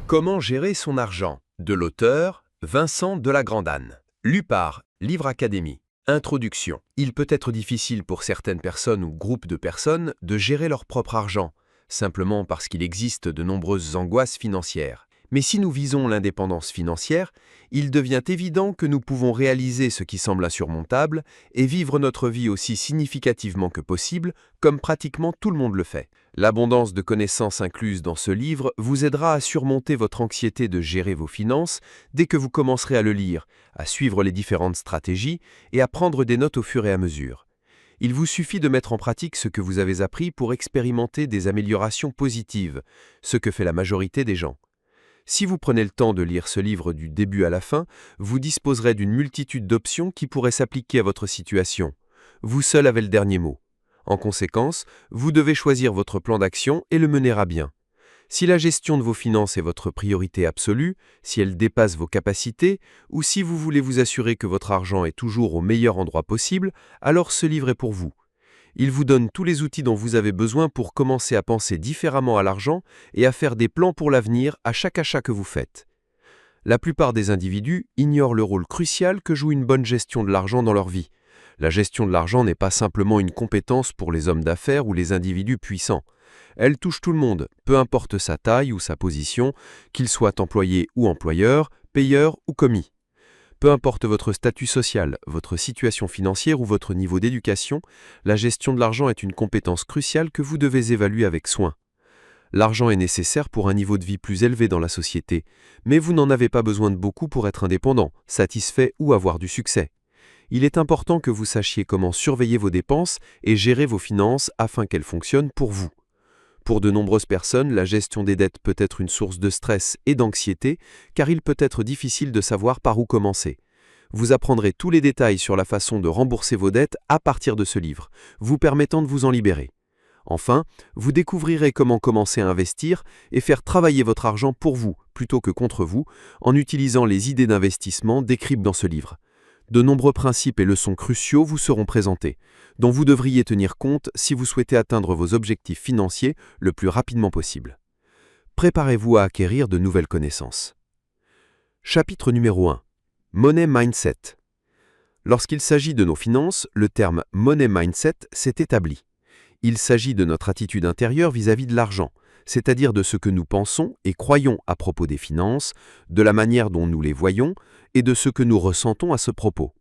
Comment gérer son argent de l'auteur Vincent de la Grand'Anne. Lu par Livre Académie. Introduction. Il peut être difficile pour certaines personnes ou groupes de personnes de gérer leur propre argent, simplement parce qu'il existe de nombreuses angoisses financières. Mais si nous visons l'indépendance financière, il devient évident que nous pouvons réaliser ce qui semble insurmontable et vivre notre vie aussi significativement que possible, comme pratiquement tout le monde le fait. L'abondance de connaissances incluses dans ce livre vous aidera à surmonter votre anxiété de gérer vos finances dès que vous commencerez à le lire, à suivre les différentes stratégies et à prendre des notes au fur et à mesure. Il vous suffit de mettre en pratique ce que vous avez appris pour expérimenter des améliorations positives, ce que fait la majorité des gens. Si vous prenez le temps de lire ce livre du début à la fin, vous disposerez d'une multitude d'options qui pourraient s'appliquer à votre situation. Vous seul avez le dernier mot. En conséquence, vous devez choisir votre plan d'action et le mener à bien. Si la gestion de vos finances est votre priorité absolue, si elle dépasse vos capacités, ou si vous voulez vous assurer que votre argent est toujours au meilleur endroit possible, alors ce livre est pour vous. Il vous donne tous les outils dont vous avez besoin pour commencer à penser différemment à l'argent et à faire des plans pour l'avenir à chaque achat que vous faites. La plupart des individus ignorent le rôle crucial que joue une bonne gestion de l'argent dans leur vie. La gestion de l'argent n'est pas simplement une compétence pour les hommes d'affaires ou les individus puissants. Elle touche tout le monde, peu importe sa taille ou sa position, qu'il soit employé ou employeur, payeur ou commis. Peu importe votre statut social, votre situation financière ou votre niveau d'éducation, la gestion de l'argent est une compétence cruciale que vous devez évaluer avec soin. L'argent est nécessaire pour un niveau de vie plus élevé dans la société, mais vous n'en avez pas besoin de beaucoup pour être indépendant, satisfait ou avoir du succès. Il est important que vous sachiez comment surveiller vos dépenses et gérer vos finances afin qu'elles fonctionnent pour vous. Pour de nombreuses personnes, la gestion des dettes peut être une source de stress et d'anxiété, car il peut être difficile de savoir par où commencer. Vous apprendrez tous les détails sur la façon de rembourser vos dettes à partir de ce livre, vous permettant de vous en libérer. Enfin, vous découvrirez comment commencer à investir et faire travailler votre argent pour vous, plutôt que contre vous, en utilisant les idées d'investissement décrites dans ce livre. De nombreux principes et leçons cruciaux vous seront présentés, dont vous devriez tenir compte si vous souhaitez atteindre vos objectifs financiers le plus rapidement possible. Préparez-vous à acquérir de nouvelles connaissances. Chapitre numéro 1. Money Mindset. Lorsqu'il s'agit de nos finances, le terme Money Mindset s'est établi. Il s'agit de notre attitude intérieure vis-à-vis de l'argent, c'est-à-dire de ce que nous pensons et croyons à propos des finances, de la manière dont nous les voyons et de ce que nous ressentons à ce propos.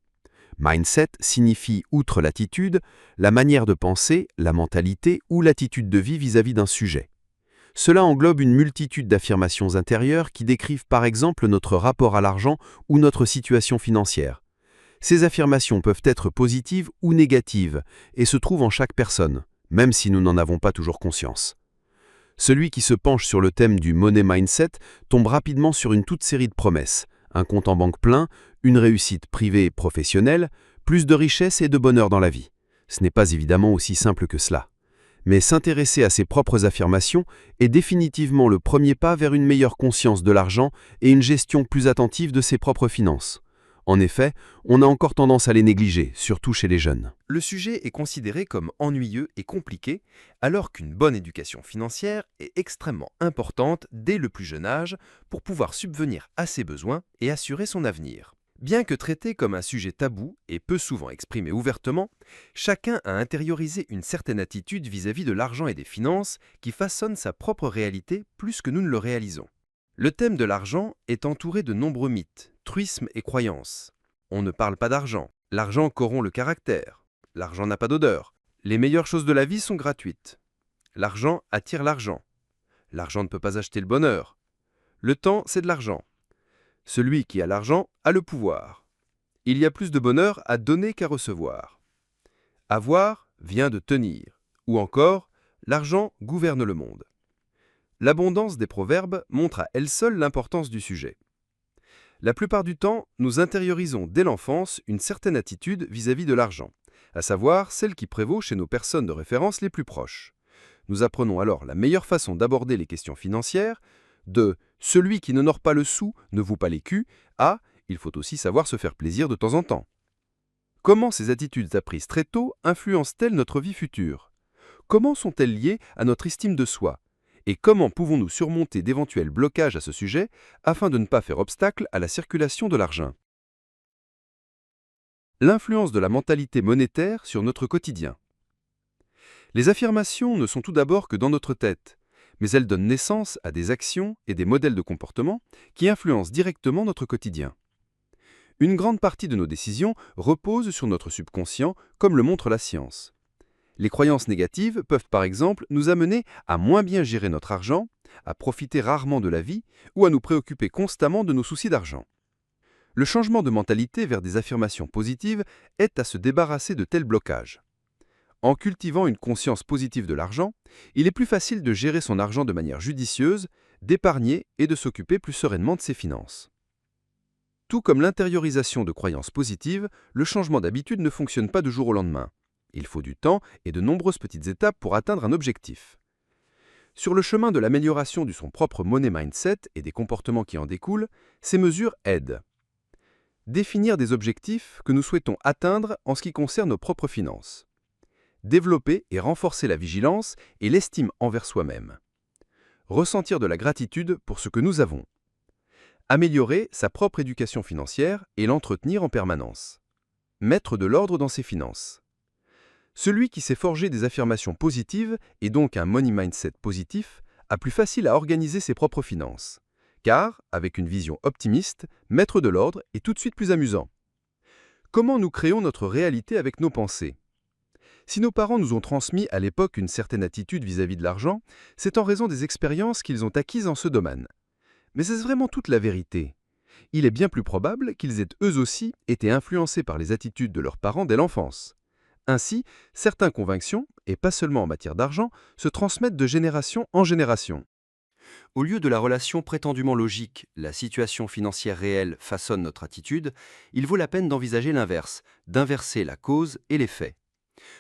Mindset signifie, outre l'attitude, la manière de penser, la mentalité ou l'attitude de vie vis-à-vis d'un sujet. Cela englobe une multitude d'affirmations intérieures qui décrivent par exemple notre rapport à l'argent ou notre situation financière. Ces affirmations peuvent être positives ou négatives et se trouvent en chaque personne, même si nous n'en avons pas toujours conscience. Celui qui se penche sur le thème du Money Mindset tombe rapidement sur une toute série de promesses. Un compte en banque plein, une réussite privée et professionnelle, plus de richesse et de bonheur dans la vie. Ce n'est pas évidemment aussi simple que cela. Mais s'intéresser à ses propres affirmations est définitivement le premier pas vers une meilleure conscience de l'argent et une gestion plus attentive de ses propres finances. En effet, on a encore tendance à les négliger, surtout chez les jeunes. Le sujet est considéré comme ennuyeux et compliqué, alors qu'une bonne éducation financière est extrêmement importante dès le plus jeune âge pour pouvoir subvenir à ses besoins et assurer son avenir. Bien que traité comme un sujet tabou et peu souvent exprimé ouvertement, chacun a intériorisé une certaine attitude vis-à-vis de l'argent et des finances qui façonne sa propre réalité plus que nous ne le réalisons. Le thème de l'argent est entouré de nombreux mythes, truismes et croyances. On ne parle pas d'argent, l'argent corrompt le caractère, l'argent n'a pas d'odeur, les meilleures choses de la vie sont gratuites, l'argent attire l'argent, l'argent ne peut pas acheter le bonheur, le temps c'est de l'argent, celui qui a l'argent a le pouvoir, il y a plus de bonheur à donner qu'à recevoir, avoir vient de tenir, ou encore l'argent gouverne le monde. L'abondance des proverbes montre à elle seule l'importance du sujet. La plupart du temps, nous intériorisons dès l'enfance une certaine attitude vis-à-vis de l'argent, à savoir celle qui prévaut chez nos personnes de référence les plus proches. Nous apprenons alors la meilleure façon d'aborder les questions financières, de « celui qui n'honore pas le sou ne vaut pas l'écu » à « il faut aussi savoir se faire plaisir de temps en temps ». Comment ces attitudes apprises très tôt influencent-elles notre vie future? Comment sont-elles liées à notre estime de soi? Et comment pouvons-nous surmonter d'éventuels blocages à ce sujet afin de ne pas faire obstacle à la circulation de l'argent? L'influence de la mentalité monétaire sur notre quotidien. Les affirmations ne sont tout d'abord que dans notre tête, mais elles donnent naissance à des actions et des modèles de comportement qui influencent directement notre quotidien. Une grande partie de nos décisions repose sur notre subconscient, comme le montre la science. Les croyances négatives peuvent par exemple nous amener à moins bien gérer notre argent, à profiter rarement de la vie ou à nous préoccuper constamment de nos soucis d'argent. Le changement de mentalité vers des affirmations positives est à se débarrasser de tels blocages. En cultivant une conscience positive de l'argent, il est plus facile de gérer son argent de manière judicieuse, d'épargner et de s'occuper plus sereinement de ses finances. Tout comme l'intériorisation de croyances positives, le changement d'habitude ne fonctionne pas du jour au lendemain. Il faut du temps et de nombreuses petites étapes pour atteindre un objectif. Sur le chemin de l'amélioration de son propre money mindset et des comportements qui en découlent, ces mesures aident. Définir des objectifs que nous souhaitons atteindre en ce qui concerne nos propres finances. Développer et renforcer la vigilance et l'estime envers soi-même. Ressentir de la gratitude pour ce que nous avons. Améliorer sa propre éducation financière et l'entretenir en permanence. Mettre de l'ordre dans ses finances. Celui qui s'est forgé des affirmations positives et donc un money mindset positif a plus facile à organiser ses propres finances. Car, avec une vision optimiste, mettre de l'ordre est tout de suite plus amusant. Comment nous créons notre réalité avec nos pensées? Si nos parents nous ont transmis à l'époque une certaine attitude vis-à-vis de l'argent, c'est en raison des expériences qu'ils ont acquises en ce domaine. Mais est-ce vraiment toute la vérité? Il est bien plus probable qu'ils aient eux aussi été influencés par les attitudes de leurs parents dès l'enfance. Ainsi, certaines convictions, et pas seulement en matière d'argent, se transmettent de génération en génération. Au lieu de la relation prétendument logique, la situation financière réelle façonne notre attitude, il vaut la peine d'envisager l'inverse, d'inverser la cause et l'effet.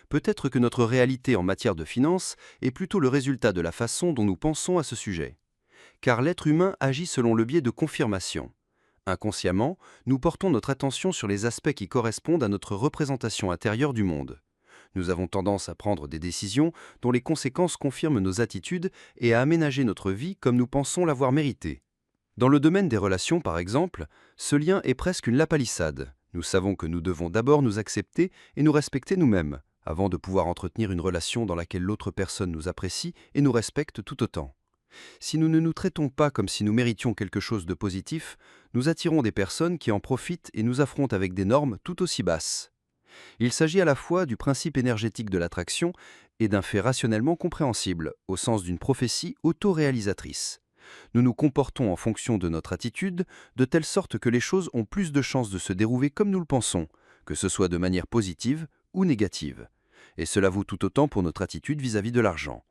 Peut-être que notre réalité en matière de finances est plutôt le résultat de la façon dont nous pensons à ce sujet. Car l'être humain agit selon le biais de confirmation. Inconsciemment, nous portons notre attention sur les aspects qui correspondent à notre représentation intérieure du monde. Nous avons tendance à prendre des décisions dont les conséquences confirment nos attitudes et à aménager notre vie comme nous pensons l'avoir mérité. Dans le domaine des relations, par exemple, ce lien est presque une lapalissade. Nous savons que nous devons d'abord nous accepter et nous respecter nous-mêmes, avant de pouvoir entretenir une relation dans laquelle l'autre personne nous apprécie et nous respecte tout autant. Si nous ne nous traitons pas comme si nous méritions quelque chose de positif, nous attirons des personnes qui en profitent et nous affrontent avec des normes tout aussi basses. Il s'agit à la fois du principe énergétique de l'attraction et d'un fait rationnellement compréhensible, au sens d'une prophétie autoréalisatrice. Nous nous comportons en fonction de notre attitude, de telle sorte que les choses ont plus de chances de se dérouler comme nous le pensons, que ce soit de manière positive ou négative. Et cela vaut tout autant pour notre attitude vis-à-vis de l'argent.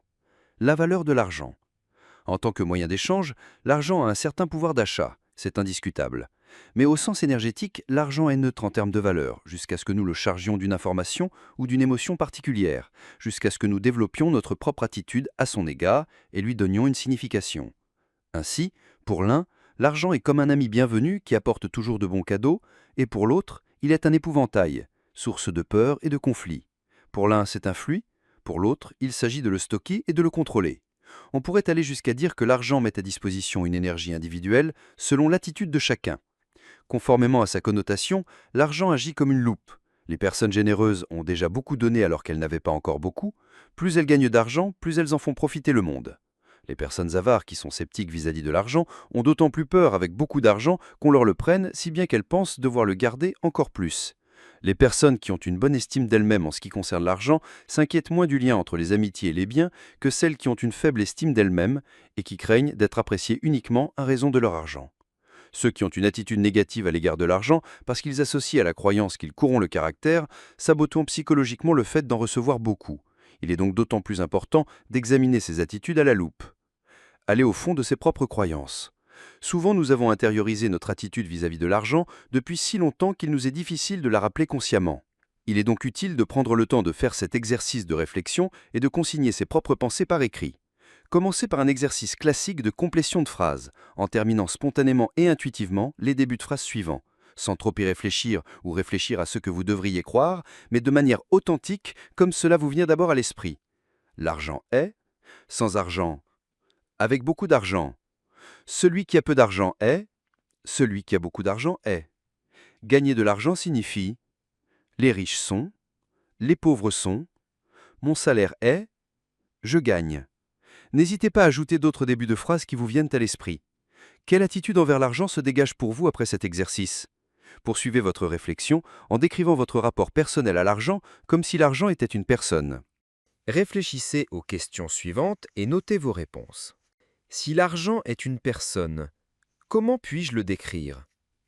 La valeur de l'argent. En tant que moyen d'échange, l'argent a un certain pouvoir d'achat, c'est indiscutable. Mais au sens énergétique, l'argent est neutre en termes de valeur, jusqu'à ce que nous le chargions d'une information ou d'une émotion particulière, jusqu'à ce que nous développions notre propre attitude à son égard et lui donnions une signification. Ainsi, pour l'un, l'argent est comme un ami bienvenu qui apporte toujours de bons cadeaux, et pour l'autre, il est un épouvantail, source de peur et de conflits. Pour l'un, c'est un fluide, pour l'autre, il s'agit de le stocker et de le contrôler. On pourrait aller jusqu'à dire que l'argent met à disposition une énergie individuelle selon l'attitude de chacun. Conformément à sa connotation, l'argent agit comme une loupe. Les personnes généreuses ont déjà beaucoup donné alors qu'elles n'avaient pas encore beaucoup. Plus elles gagnent d'argent, plus elles en font profiter le monde. Les personnes avares qui sont sceptiques vis-à-vis de l'argent ont d'autant plus peur avec beaucoup d'argent qu'on leur le prenne, si bien qu'elles pensent devoir le garder encore plus. Les personnes qui ont une bonne estime d'elles-mêmes en ce qui concerne l'argent s'inquiètent moins du lien entre les amitiés et les biens que celles qui ont une faible estime d'elles-mêmes et qui craignent d'être appréciées uniquement à raison de leur argent. Ceux qui ont une attitude négative à l'égard de l'argent parce qu'ils associent à la croyance qu'ils courront le caractère, sabotent psychologiquement le fait d'en recevoir beaucoup. Il est donc d'autant plus important d'examiner ces attitudes à la loupe. Aller au fond de ses propres croyances. Souvent, nous avons intériorisé notre attitude vis-à-vis de l'argent depuis si longtemps qu'il nous est difficile de la rappeler consciemment. Il est donc utile de prendre le temps de faire cet exercice de réflexion et de consigner ses propres pensées par écrit. Commencez par un exercice classique de complétion de phrases, en terminant spontanément et intuitivement les débuts de phrases suivants, sans trop y réfléchir ou réfléchir à ce que vous devriez croire, mais de manière authentique, comme cela vous vient d'abord à l'esprit. L'argent est, sans argent, avec beaucoup d'argent. Celui qui a peu d'argent est, celui qui a beaucoup d'argent est. Gagner de l'argent signifie les riches sont, les pauvres sont, mon salaire est, je gagne. N'hésitez pas à ajouter d'autres débuts de phrases qui vous viennent à l'esprit. Quelle attitude envers l'argent se dégage pour vous après cet exercice? Poursuivez votre réflexion en décrivant votre rapport personnel à l'argent comme si l'argent était une personne. Réfléchissez aux questions suivantes et notez vos réponses. Si l'argent est une personne, comment puis-je le décrire?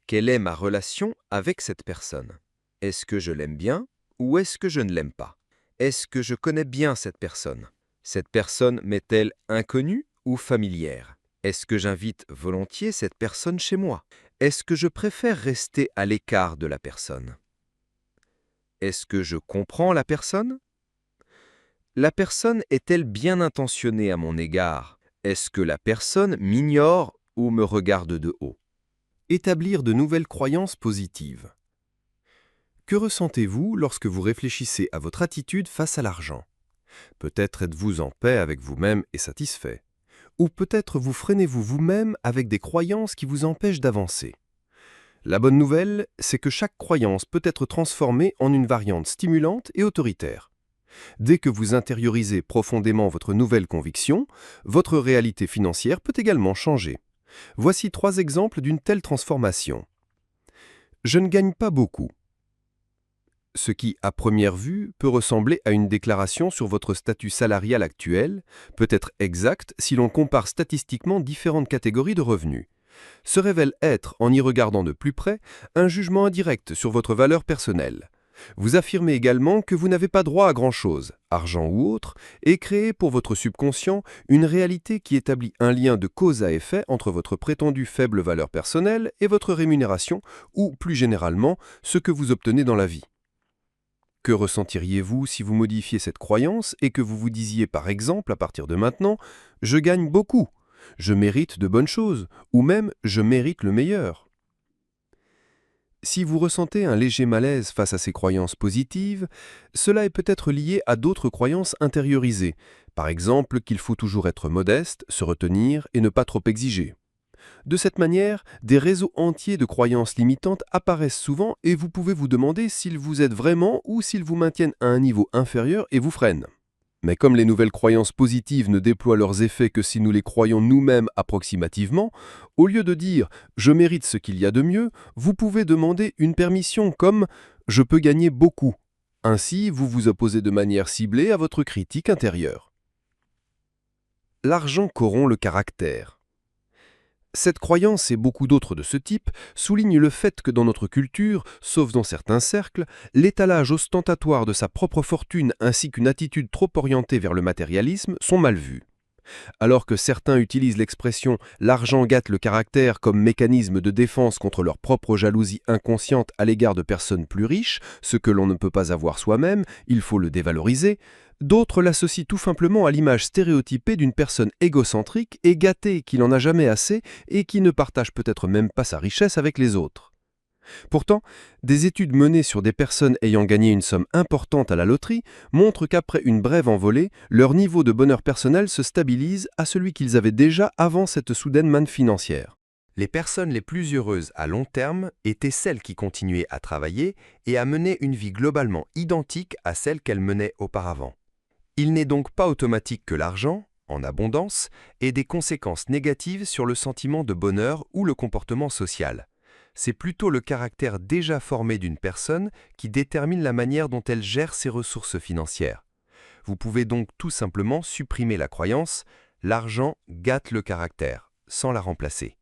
Quelle est ma relation avec cette personne? Est-ce que je l'aime bien ou est-ce que je ne l'aime pas? Est-ce que je connais bien cette personne? Cette personne m'est-elle inconnue ou familière? Est-ce que j'invite volontiers cette personne chez moi? Est-ce que je préfère rester à l'écart de la personne? Est-ce que je comprends la personne? La personne est-elle bien intentionnée à mon égard? Est-ce que la personne m'ignore ou me regarde de haut? Établir de nouvelles croyances positives. Que ressentez-vous lorsque vous réfléchissez à votre attitude face à l'argent? Peut-être êtes-vous en paix avec vous-même et satisfait. Ou peut-être vous freinez-vous vous-même avec des croyances qui vous empêchent d'avancer. La bonne nouvelle, c'est que chaque croyance peut être transformée en une variante stimulante et autoritaire. Dès que vous intériorisez profondément votre nouvelle conviction, votre réalité financière peut également changer. Voici 3 exemples d'une telle transformation. Je ne gagne pas beaucoup. Ce qui, à première vue, peut ressembler à une déclaration sur votre statut salarial actuel, peut être exact si l'on compare statistiquement différentes catégories de revenus. Se révèle être, en y regardant de plus près, un jugement indirect sur votre valeur personnelle. Vous affirmez également que vous n'avez pas droit à grand-chose, argent ou autre, et créez pour votre subconscient une réalité qui établit un lien de cause à effet entre votre prétendue faible valeur personnelle et votre rémunération, ou plus généralement, ce que vous obtenez dans la vie. Que ressentiriez-vous si vous modifiez cette croyance et que vous vous disiez par exemple à partir de maintenant « je gagne beaucoup », « je mérite de bonnes choses » ou même « je mérite le meilleur ». Si vous ressentez un léger malaise face à ces croyances positives, cela est peut-être lié à d'autres croyances intériorisées, par exemple qu'il faut toujours être modeste, se retenir et ne pas trop exiger. De cette manière, des réseaux entiers de croyances limitantes apparaissent souvent et vous pouvez vous demander s'ils vous aident vraiment ou s'ils vous maintiennent à un niveau inférieur et vous freinent. Mais comme les nouvelles croyances positives ne déploient leurs effets que si nous les croyons nous-mêmes approximativement, au lieu de dire « je mérite ce qu'il y a de mieux », vous pouvez demander une permission comme « je peux gagner beaucoup ». Ainsi, vous vous opposez de manière ciblée à votre critique intérieure. L'argent corrompt le caractère. Cette croyance et beaucoup d'autres de ce type soulignent le fait que dans notre culture, sauf dans certains cercles, l'étalage ostentatoire de sa propre fortune ainsi qu'une attitude trop orientée vers le matérialisme sont mal vus. Alors que certains utilisent l'expression « l'argent gâte le caractère » comme mécanisme de défense contre leur propre jalousie inconsciente à l'égard de personnes plus riches, ce que l'on ne peut pas avoir soi-même, il faut le dévaloriser, d'autres l'associent tout simplement à l'image stéréotypée d'une personne égocentrique et gâtée qui n'en a jamais assez et qui ne partage peut-être même pas sa richesse avec les autres. Pourtant, des études menées sur des personnes ayant gagné une somme importante à la loterie montrent qu'après une brève envolée, leur niveau de bonheur personnel se stabilise à celui qu'ils avaient déjà avant cette soudaine manne financière. Les personnes les plus heureuses à long terme étaient celles qui continuaient à travailler et à mener une vie globalement identique à celle qu'elles menaient auparavant. Il n'est donc pas automatique que l'argent, en abondance, ait des conséquences négatives sur le sentiment de bonheur ou le comportement social. C'est plutôt le caractère déjà formé d'une personne qui détermine la manière dont elle gère ses ressources financières. Vous pouvez donc tout simplement supprimer la croyance « l'argent gâte le caractère » sans la remplacer.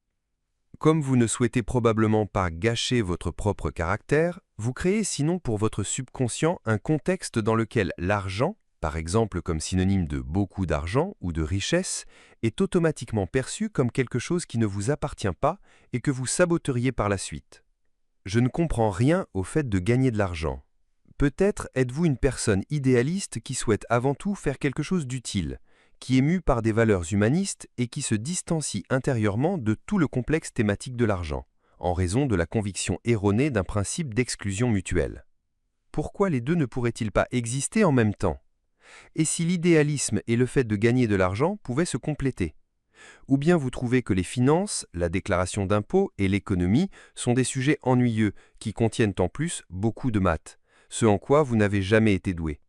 Comme vous ne souhaitez probablement pas gâcher votre propre caractère, vous créez sinon pour votre subconscient un contexte dans lequel l'argent, par exemple comme synonyme de beaucoup d'argent ou de richesse, est automatiquement perçu comme quelque chose qui ne vous appartient pas et que vous saboteriez par la suite. Je ne comprends rien au fait de gagner de l'argent. Peut-être êtes-vous une personne idéaliste qui souhaite avant tout faire quelque chose d'utile, qui est mue par des valeurs humanistes et qui se distancie intérieurement de tout le complexe thématique de l'argent, en raison de la conviction erronée d'un principe d'exclusion mutuelle. Pourquoi les deux ne pourraient-ils pas exister en même temps ? Et si l'idéalisme et le fait de gagner de l'argent pouvaient se compléter? Ou bien vous trouvez que les finances, la déclaration d'impôts et l'économie sont des sujets ennuyeux qui contiennent en plus beaucoup de maths, ce en quoi vous n'avez jamais été doué.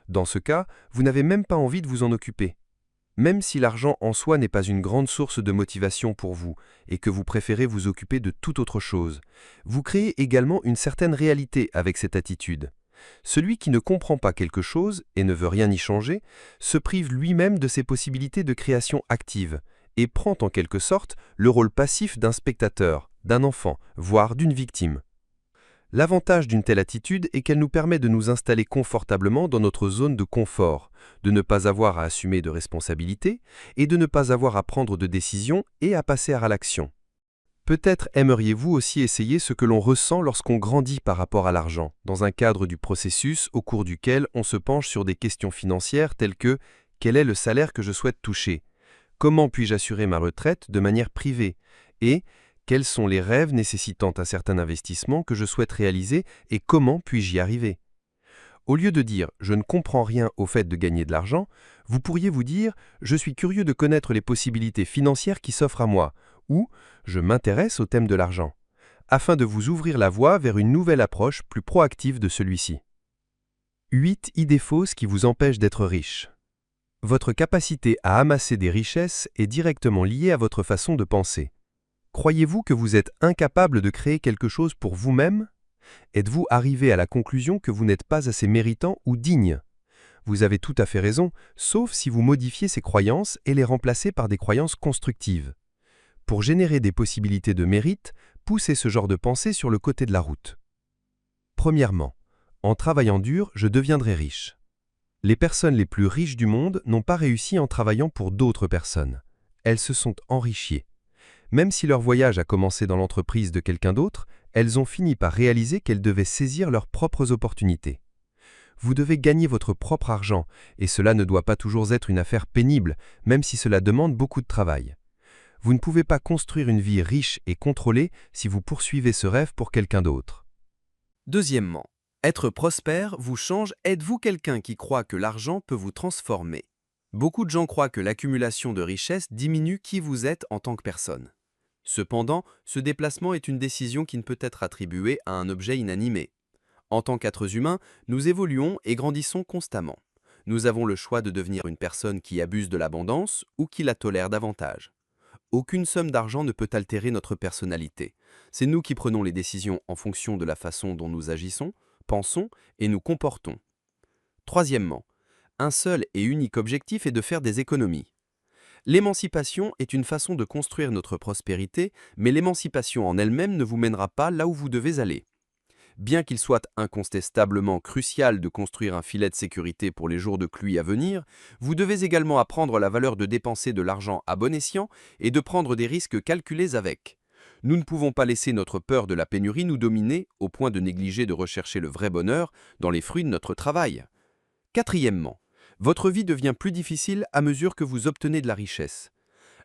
Dans ce cas, vous n'avez même pas envie de vous en occuper. Même si l'argent en soi n'est pas une grande source de motivation pour vous et que vous préférez vous occuper de toute autre chose, vous créez également une certaine réalité avec cette attitude. Celui qui ne comprend pas quelque chose et ne veut rien y changer se prive lui-même de ses possibilités de création active et prend en quelque sorte le rôle passif d'un spectateur, d'un enfant, voire d'une victime. L'avantage d'une telle attitude est qu'elle nous permet de nous installer confortablement dans notre zone de confort, de ne pas avoir à assumer de responsabilités et de ne pas avoir à prendre de décisions et à passer à l'action. Peut-être aimeriez-vous aussi essayer ce que l'on ressent lorsqu'on grandit par rapport à l'argent, dans un cadre du processus au cours duquel on se penche sur des questions financières telles que « Quel est le salaire que je souhaite toucher ? Comment puis-je assurer ma retraite de manière privée ? Et quels sont les rêves nécessitant un certain investissement que je souhaite réaliser et comment puis-je y arriver ?» Au lieu de dire « je ne comprends rien au fait de gagner de l'argent », vous pourriez vous dire « je suis curieux de connaître les possibilités financières qui s'offrent à moi » ou « je m'intéresse au thème de l'argent », afin de vous ouvrir la voie vers une nouvelle approche plus proactive de celui-ci. 8 idées fausses qui vous empêchent d'être riche. Votre capacité à amasser des richesses est directement liée à votre façon de penser. Croyez-vous que vous êtes incapable de créer quelque chose pour vous-même ? Êtes-vous arrivé à la conclusion que vous n'êtes pas assez méritant ou digne ? Vous avez tout à fait raison, sauf si vous modifiez ces croyances et les remplacez par des croyances constructives. Pour générer des possibilités de mérite, poussez ce genre de pensée sur le côté de la route. Premièrement, en travaillant dur, je deviendrai riche. Les personnes les plus riches du monde n'ont pas réussi en travaillant pour d'autres personnes. Elles se sont enrichies. Même si leur voyage a commencé dans l'entreprise de quelqu'un d'autre, elles ont fini par réaliser qu'elles devaient saisir leurs propres opportunités. Vous devez gagner votre propre argent, et cela ne doit pas toujours être une affaire pénible, même si cela demande beaucoup de travail. Vous ne pouvez pas construire une vie riche et contrôlée si vous poursuivez ce rêve pour quelqu'un d'autre. Deuxièmement, être prospère vous change. Êtes-vous quelqu'un qui croit que l'argent peut vous transformer? Beaucoup de gens croient que l'accumulation de richesses diminue qui vous êtes en tant que personne. Cependant, ce déplacement est une décision qui ne peut être attribuée à un objet inanimé. En tant qu'êtres humains, nous évoluons et grandissons constamment. Nous avons le choix de devenir une personne qui abuse de l'abondance ou qui la tolère davantage. Aucune somme d'argent ne peut altérer notre personnalité. C'est nous qui prenons les décisions en fonction de la façon dont nous agissons, pensons et nous comportons. Troisièmement, un seul et unique objectif est de faire des économies. L'émancipation est une façon de construire notre prospérité, mais l'émancipation en elle-même ne vous mènera pas là où vous devez aller. Bien qu'il soit incontestablement crucial de construire un filet de sécurité pour les jours de pluie à venir, vous devez également apprendre la valeur de dépenser de l'argent à bon escient et de prendre des risques calculés avec. Nous ne pouvons pas laisser notre peur de la pénurie nous dominer au point de négliger de rechercher le vrai bonheur dans les fruits de notre travail. Quatrièmement, votre vie devient plus difficile à mesure que vous obtenez de la richesse.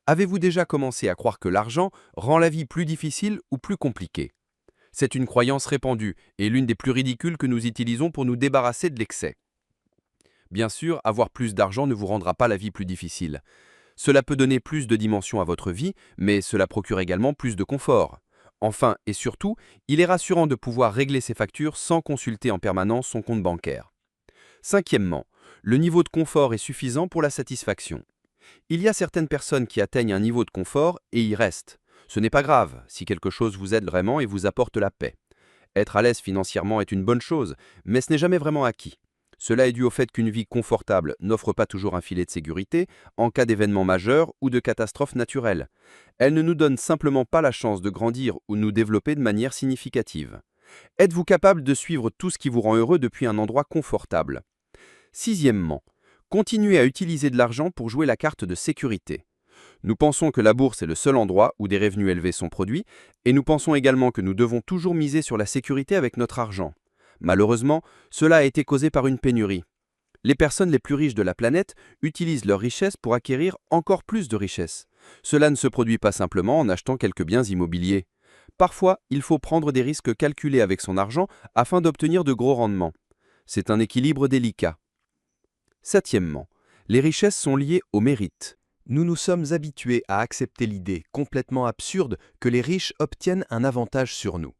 Avez-vous déjà commencé à croire que l'argent rend la vie plus difficile ou plus compliquée ? C'est une croyance répandue et l'une des plus ridicules que nous utilisons pour nous débarrasser de l'excès. Bien sûr, avoir plus d'argent ne vous rendra pas la vie plus difficile. Cela peut donner plus de dimension à votre vie, mais cela procure également plus de confort. Enfin et surtout, il est rassurant de pouvoir régler ses factures sans consulter en permanence son compte bancaire. Cinquièmement, le niveau de confort est suffisant pour la satisfaction. Il y a certaines personnes qui atteignent un niveau de confort et y restent. Ce n'est pas grave si quelque chose vous aide vraiment et vous apporte la paix. Être à l'aise financièrement est une bonne chose, mais ce n'est jamais vraiment acquis. Cela est dû au fait qu'une vie confortable n'offre pas toujours un filet de sécurité en cas d'événements majeurs ou de catastrophes naturelles. Elle ne nous donne simplement pas la chance de grandir ou nous développer de manière significative. Êtes-vous capable de suivre tout ce qui vous rend heureux depuis un endroit confortable ? Sixièmement, continuez à utiliser de l'argent pour jouer la carte de sécurité. Nous pensons que la bourse est le seul endroit où des revenus élevés sont produits, et nous pensons également que nous devons toujours miser sur la sécurité avec notre argent. Malheureusement, cela a été causé par une pénurie. Les personnes les plus riches de la planète utilisent leurs richesses pour acquérir encore plus de richesses. Cela ne se produit pas simplement en achetant quelques biens immobiliers. Parfois, il faut prendre des risques calculés avec son argent afin d'obtenir de gros rendements. C'est un équilibre délicat. Septièmement, les richesses sont liées au mérite. Nous nous sommes habitués à accepter l'idée complètement absurde que les riches obtiennent un avantage sur nous.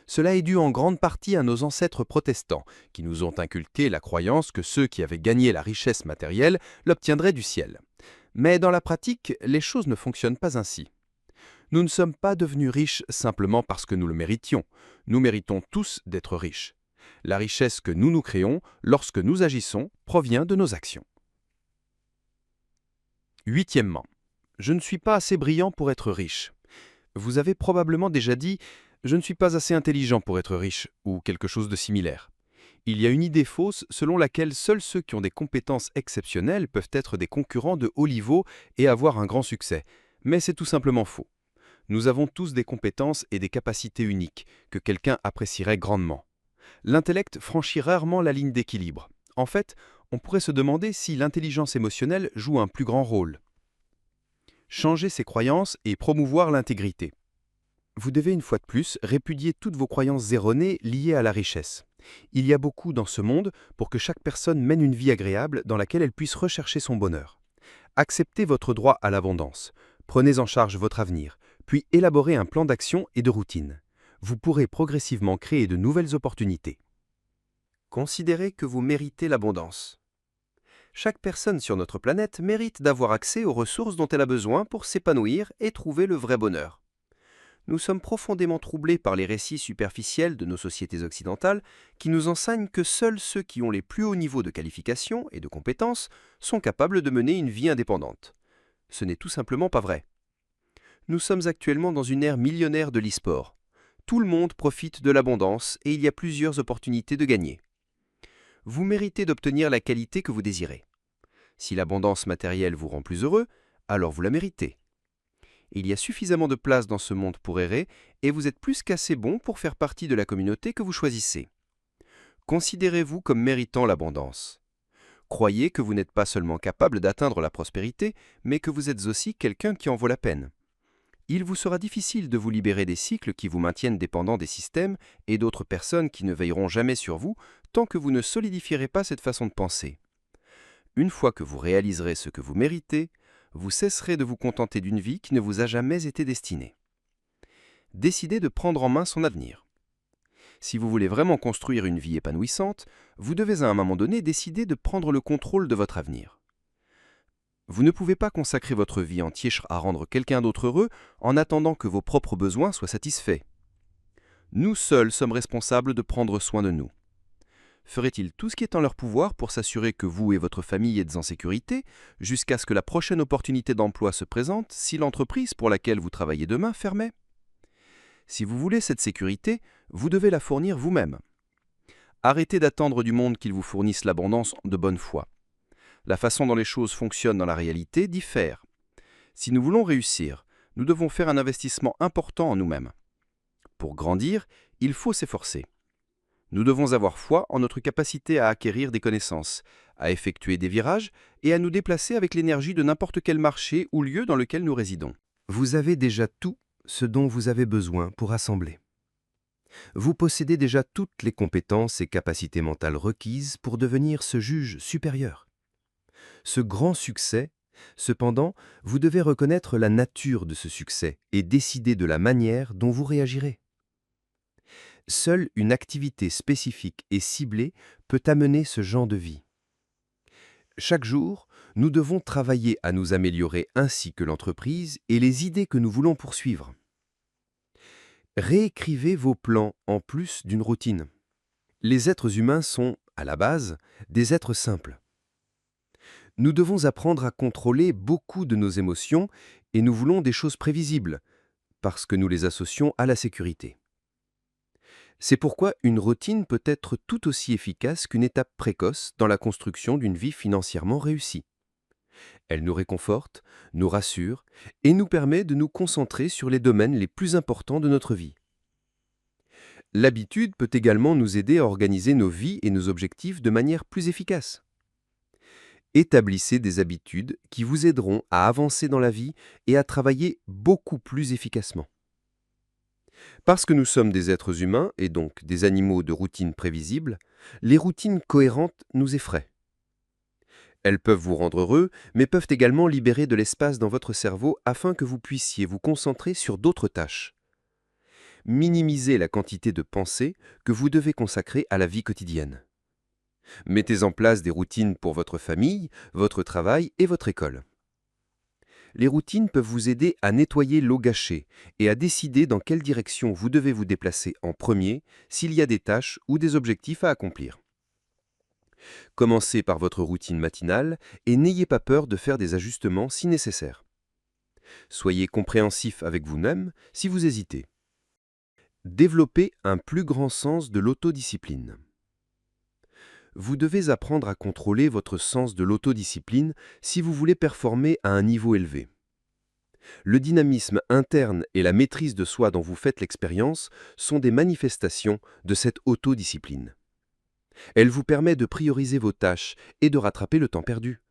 Cela est dû en grande partie à nos ancêtres protestants, qui nous ont inculqué la croyance que ceux qui avaient gagné la richesse matérielle l'obtiendraient du ciel. Mais dans la pratique, les choses ne fonctionnent pas ainsi. Nous ne sommes pas devenus riches simplement parce que nous le méritions. Nous méritons tous d'être riches. La richesse que nous nous créons lorsque nous agissons provient de nos actions. Huitièmement, je ne suis pas assez brillant pour être riche. Vous avez probablement déjà dit « je ne suis pas assez intelligent pour être riche » ou quelque chose de similaire. Il y a une idée fausse selon laquelle seuls ceux qui ont des compétences exceptionnelles peuvent être des concurrents de haut niveau et avoir un grand succès. Mais c'est tout simplement faux. Nous avons tous des compétences et des capacités uniques que quelqu'un apprécierait grandement. L'intellect franchit rarement la ligne d'équilibre. En fait, on pourrait se demander si l'intelligence émotionnelle joue un plus grand rôle. Changer ses croyances et promouvoir l'intégrité. Vous devez une fois de plus répudier toutes vos croyances erronées liées à la richesse. Il y a beaucoup dans ce monde pour que chaque personne mène une vie agréable dans laquelle elle puisse rechercher son bonheur. Acceptez votre droit à l'abondance. Prenez en charge votre avenir, puis élaborez un plan d'action et de routine. Vous pourrez progressivement créer de nouvelles opportunités. Considérez que vous méritez l'abondance. Chaque personne sur notre planète mérite d'avoir accès aux ressources dont elle a besoin pour s'épanouir et trouver le vrai bonheur. Nous sommes profondément troublés par les récits superficiels de nos sociétés occidentales qui nous enseignent que seuls ceux qui ont les plus hauts niveaux de qualification et de compétences sont capables de mener une vie indépendante. Ce n'est tout simplement pas vrai. Nous sommes actuellement dans une ère millionnaire de l'e-sport. Tout le monde profite de l'abondance et il y a plusieurs opportunités de gagner. Vous méritez d'obtenir la qualité que vous désirez. Si l'abondance matérielle vous rend plus heureux, alors vous la méritez. Il y a suffisamment de place dans ce monde pour errer et vous êtes plus qu'assez bon pour faire partie de la communauté que vous choisissez. Considérez-vous comme méritant l'abondance. Croyez que vous n'êtes pas seulement capable d'atteindre la prospérité, mais que vous êtes aussi quelqu'un qui en vaut la peine. Il vous sera difficile de vous libérer des cycles qui vous maintiennent dépendant des systèmes et d'autres personnes qui ne veilleront jamais sur vous tant que vous ne solidifierez pas cette façon de penser. Une fois que vous réaliserez ce que vous méritez, vous cesserez de vous contenter d'une vie qui ne vous a jamais été destinée. Décidez de prendre en main son avenir. Si vous voulez vraiment construire une vie épanouissante, vous devez à un moment donné décider de prendre le contrôle de votre avenir. Vous ne pouvez pas consacrer votre vie entière à rendre quelqu'un d'autre heureux en attendant que vos propres besoins soient satisfaits. Nous seuls sommes responsables de prendre soin de nous. Feraient-ils tout ce qui est en leur pouvoir pour s'assurer que vous et votre famille êtes en sécurité jusqu'à ce que la prochaine opportunité d'emploi se présente si l'entreprise pour laquelle vous travaillez demain fermait? Si vous voulez cette sécurité, vous devez la fournir vous-même. Arrêtez d'attendre du monde qu'il vous fournisse l'abondance de bonne foi. La façon dont les choses fonctionnent dans la réalité diffère. Si nous voulons réussir, nous devons faire un investissement important en nous-mêmes. Pour grandir, il faut s'efforcer. Nous devons avoir foi en notre capacité à acquérir des connaissances, à effectuer des virages et à nous déplacer avec l'énergie de n'importe quel marché ou lieu dans lequel nous résidons. Vous avez déjà tout ce dont vous avez besoin pour assembler. Vous possédez déjà toutes les compétences et capacités mentales requises pour devenir ce juge supérieur. Ce grand succès, cependant, vous devez reconnaître la nature de ce succès et décider de la manière dont vous réagirez. Seule une activité spécifique et ciblée peut amener ce genre de vie. Chaque jour, nous devons travailler à nous améliorer ainsi que l'entreprise et les idées que nous voulons poursuivre. Réécrivez vos plans en plus d'une routine. Les êtres humains sont, à la base, des êtres simples. Nous devons apprendre à contrôler beaucoup de nos émotions et nous voulons des choses prévisibles, parce que nous les associons à la sécurité. C'est pourquoi une routine peut être tout aussi efficace qu'une étape précoce dans la construction d'une vie financièrement réussie. Elle nous réconforte, nous rassure et nous permet de nous concentrer sur les domaines les plus importants de notre vie. L'habitude peut également nous aider à organiser nos vies et nos objectifs de manière plus efficace. Établissez des habitudes qui vous aideront à avancer dans la vie et à travailler beaucoup plus efficacement. Parce que nous sommes des êtres humains et donc des animaux de routine prévisible, les routines cohérentes nous effraient. Elles peuvent vous rendre heureux, mais peuvent également libérer de l'espace dans votre cerveau afin que vous puissiez vous concentrer sur d'autres tâches. Minimisez la quantité de pensées que vous devez consacrer à la vie quotidienne. Mettez en place des routines pour votre famille, votre travail et votre école. Les routines peuvent vous aider à nettoyer l'eau gâchée et à décider dans quelle direction vous devez vous déplacer en premier s'il y a des tâches ou des objectifs à accomplir. Commencez par votre routine matinale et n'ayez pas peur de faire des ajustements si nécessaire. Soyez compréhensif avec vous-même si vous hésitez. Développez un plus grand sens de l'autodiscipline. Vous devez apprendre à contrôler votre sens de l'autodiscipline si vous voulez performer à un niveau élevé. Le dynamisme interne et la maîtrise de soi dont vous faites l'expérience sont des manifestations de cette autodiscipline. Elle vous permet de prioriser vos tâches et de rattraper le temps perdu.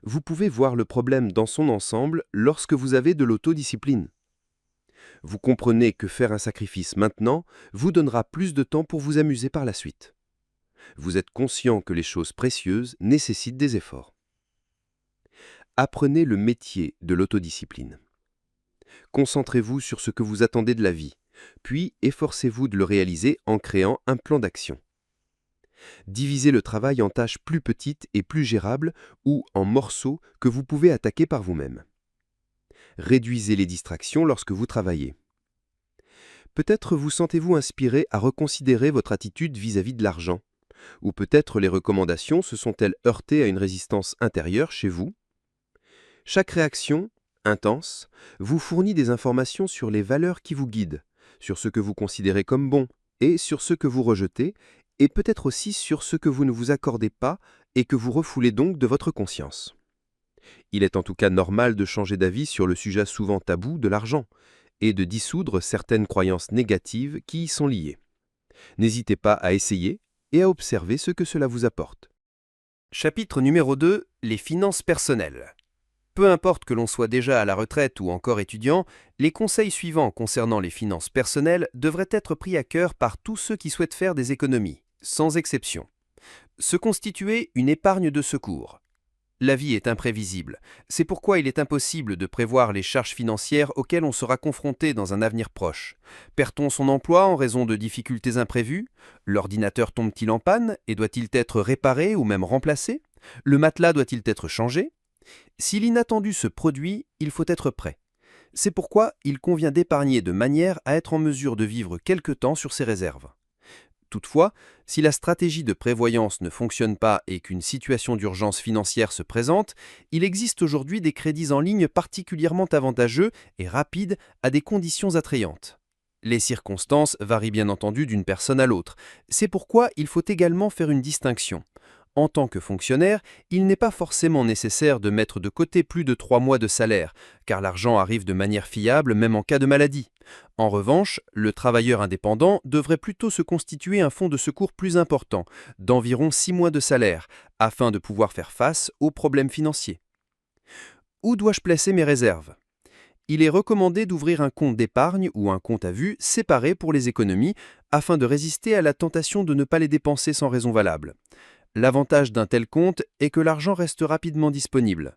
Vous pouvez voir le problème dans son ensemble lorsque vous avez de l'autodiscipline. Vous comprenez que faire un sacrifice maintenant vous donnera plus de temps pour vous amuser par la suite. Vous êtes conscient que les choses précieuses nécessitent des efforts. Apprenez le métier de l'autodiscipline. Concentrez-vous sur ce que vous attendez de la vie, puis efforcez-vous de le réaliser en créant un plan d'action. Divisez le travail en tâches plus petites et plus gérables ou en morceaux que vous pouvez attaquer par vous-même. Réduisez les distractions lorsque vous travaillez. Peut-être vous sentez-vous inspiré à reconsidérer votre attitude vis-à-vis de l'argent, ou peut-être les recommandations se sont-elles heurtées à une résistance intérieure chez vous. Chaque réaction, intense, vous fournit des informations sur les valeurs qui vous guident, sur ce que vous considérez comme bon et sur ce que vous rejetez, et peut-être aussi sur ce que vous ne vous accordez pas et que vous refoulez donc de votre conscience. Il est en tout cas normal de changer d'avis sur le sujet souvent tabou de l'argent et de dissoudre certaines croyances négatives qui y sont liées. N'hésitez pas à essayer et à observer ce que cela vous apporte. Chapitre numéro 2. Les finances personnelles. Peu importe que l'on soit déjà à la retraite ou encore étudiant, les conseils suivants concernant les finances personnelles devraient être pris à cœur par tous ceux qui souhaitent faire des économies, sans exception. Se constituer une épargne de secours. La vie est imprévisible. C'est pourquoi il est impossible de prévoir les charges financières auxquelles on sera confronté dans un avenir proche. Perd-on son emploi en raison de difficultés imprévues? L'ordinateur tombe-t-il en panne et doit-il être réparé ou même remplacé? Le matelas doit-il être changé? Si l'inattendu se produit, il faut être prêt. C'est pourquoi il convient d'épargner de manière à être en mesure de vivre quelque temps sur ses réserves. Toutefois, si la stratégie de prévoyance ne fonctionne pas et qu'une situation d'urgence financière se présente, il existe aujourd'hui des crédits en ligne particulièrement avantageux et rapides à des conditions attrayantes. Les circonstances varient bien entendu d'une personne à l'autre. C'est pourquoi il faut également faire une distinction. En tant que fonctionnaire, il n'est pas forcément nécessaire de mettre de côté plus de 3 mois de salaire, car l'argent arrive de manière fiable même en cas de maladie. En revanche, le travailleur indépendant devrait plutôt se constituer un fonds de secours plus important, d'environ 6 mois de salaire, afin de pouvoir faire face aux problèmes financiers. Où dois-je placer mes réserves ? Il est recommandé d'ouvrir un compte d'épargne ou un compte à vue séparé pour les économies, afin de résister à la tentation de ne pas les dépenser sans raison valable. L'avantage d'un tel compte est que l'argent reste rapidement disponible.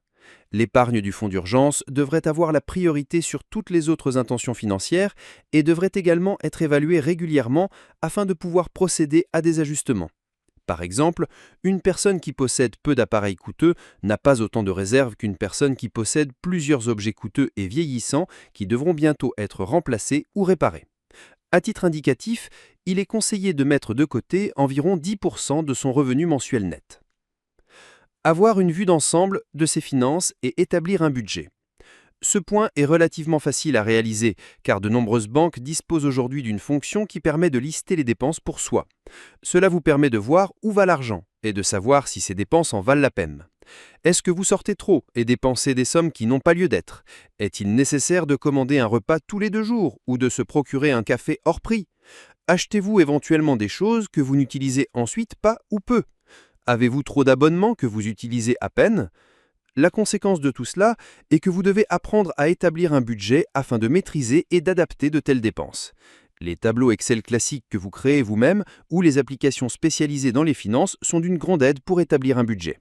L'épargne du fonds d'urgence devrait avoir la priorité sur toutes les autres intentions financières et devrait également être évaluée régulièrement afin de pouvoir procéder à des ajustements. Par exemple, une personne qui possède peu d'appareils coûteux n'a pas autant de réserves qu'une personne qui possède plusieurs objets coûteux et vieillissants qui devront bientôt être remplacés ou réparés. À titre indicatif, il est conseillé de mettre de côté environ 10% de son revenu mensuel net. Avoir une vue d'ensemble de ses finances et établir un budget. Ce point est relativement facile à réaliser, car de nombreuses banques disposent aujourd'hui d'une fonction qui permet de lister les dépenses pour soi. Cela vous permet de voir où va l'argent et de savoir si ces dépenses en valent la peine. Est-ce que vous sortez trop et dépensez des sommes qui n'ont pas lieu d'être? Est-il nécessaire de commander un repas tous les 2 jours ou de se procurer un café hors prix? Achetez-vous éventuellement des choses que vous n'utilisez ensuite pas ou peu? Avez-vous trop d'abonnements que vous utilisez à peine? La conséquence de tout cela est que vous devez apprendre à établir un budget afin de maîtriser et d'adapter de telles dépenses. Les tableaux Excel classiques que vous créez vous-même ou les applications spécialisées dans les finances sont d'une grande aide pour établir un budget.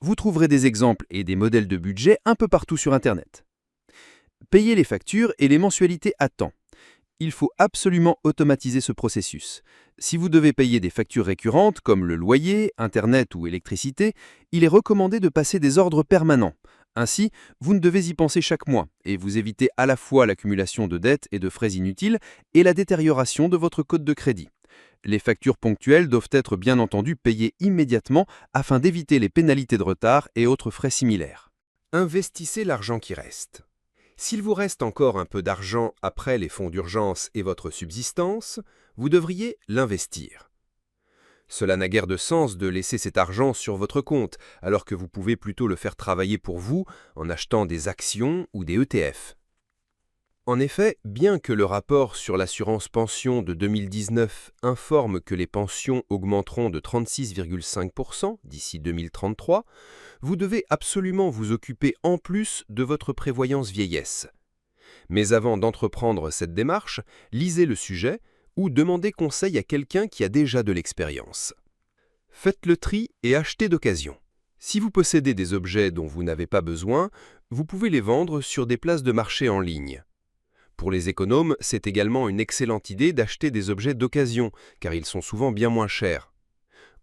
Vous trouverez des exemples et des modèles de budget un peu partout sur Internet. Payez les factures et les mensualités à temps. Il faut absolument automatiser ce processus. Si vous devez payer des factures récurrentes comme le loyer, Internet ou électricité, il est recommandé de passer des ordres permanents. Ainsi, vous ne devez y penser chaque mois et vous évitez à la fois l'accumulation de dettes et de frais inutiles et la détérioration de votre code de crédit. Les factures ponctuelles doivent être bien entendu payées immédiatement afin d'éviter les pénalités de retard et autres frais similaires. Investissez l'argent qui reste. S'il vous reste encore un peu d'argent après les fonds d'urgence et votre subsistance, vous devriez l'investir. Cela n'a guère de sens de laisser cet argent sur votre compte, alors que vous pouvez plutôt le faire travailler pour vous en achetant des actions ou des ETF. En effet, bien que le rapport sur l'assurance pension de 2019 informe que les pensions augmenteront de 36,5% d'ici 2033, vous devez absolument vous occuper en plus de votre prévoyance vieillesse. Mais avant d'entreprendre cette démarche, lisez le sujet ou demandez conseil à quelqu'un qui a déjà de l'expérience. Faites le tri et achetez d'occasion. Si vous possédez des objets dont vous n'avez pas besoin, vous pouvez les vendre sur des places de marché en ligne. Pour les économes, c'est également une excellente idée d'acheter des objets d'occasion, car ils sont souvent bien moins chers.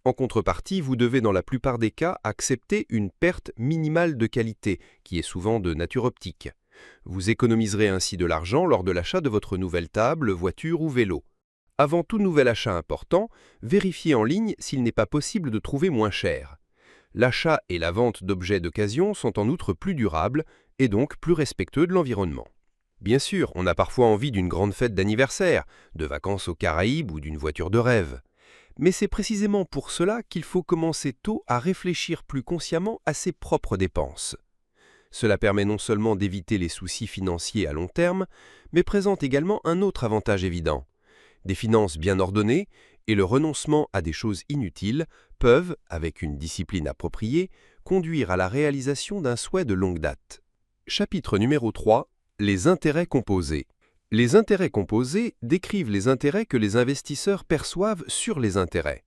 En contrepartie, vous devez dans la plupart des cas accepter une perte minimale de qualité, qui est souvent de nature optique. Vous économiserez ainsi de l'argent lors de l'achat de votre nouvelle table, voiture ou vélo. Avant tout nouvel achat important, vérifiez en ligne s'il n'est pas possible de trouver moins cher. L'achat et la vente d'objets d'occasion sont en outre plus durables et donc plus respectueux de l'environnement. Bien sûr, on a parfois envie d'une grande fête d'anniversaire, de vacances aux Caraïbes ou d'une voiture de rêve. Mais c'est précisément pour cela qu'il faut commencer tôt à réfléchir plus consciemment à ses propres dépenses. Cela permet non seulement d'éviter les soucis financiers à long terme, mais présente également un autre avantage évident. Des finances bien ordonnées et le renoncement à des choses inutiles peuvent, avec une discipline appropriée, conduire à la réalisation d'un souhait de longue date. Chapitre numéro 3. Les intérêts composés. Les intérêts composés décrivent les intérêts que les investisseurs perçoivent sur les intérêts.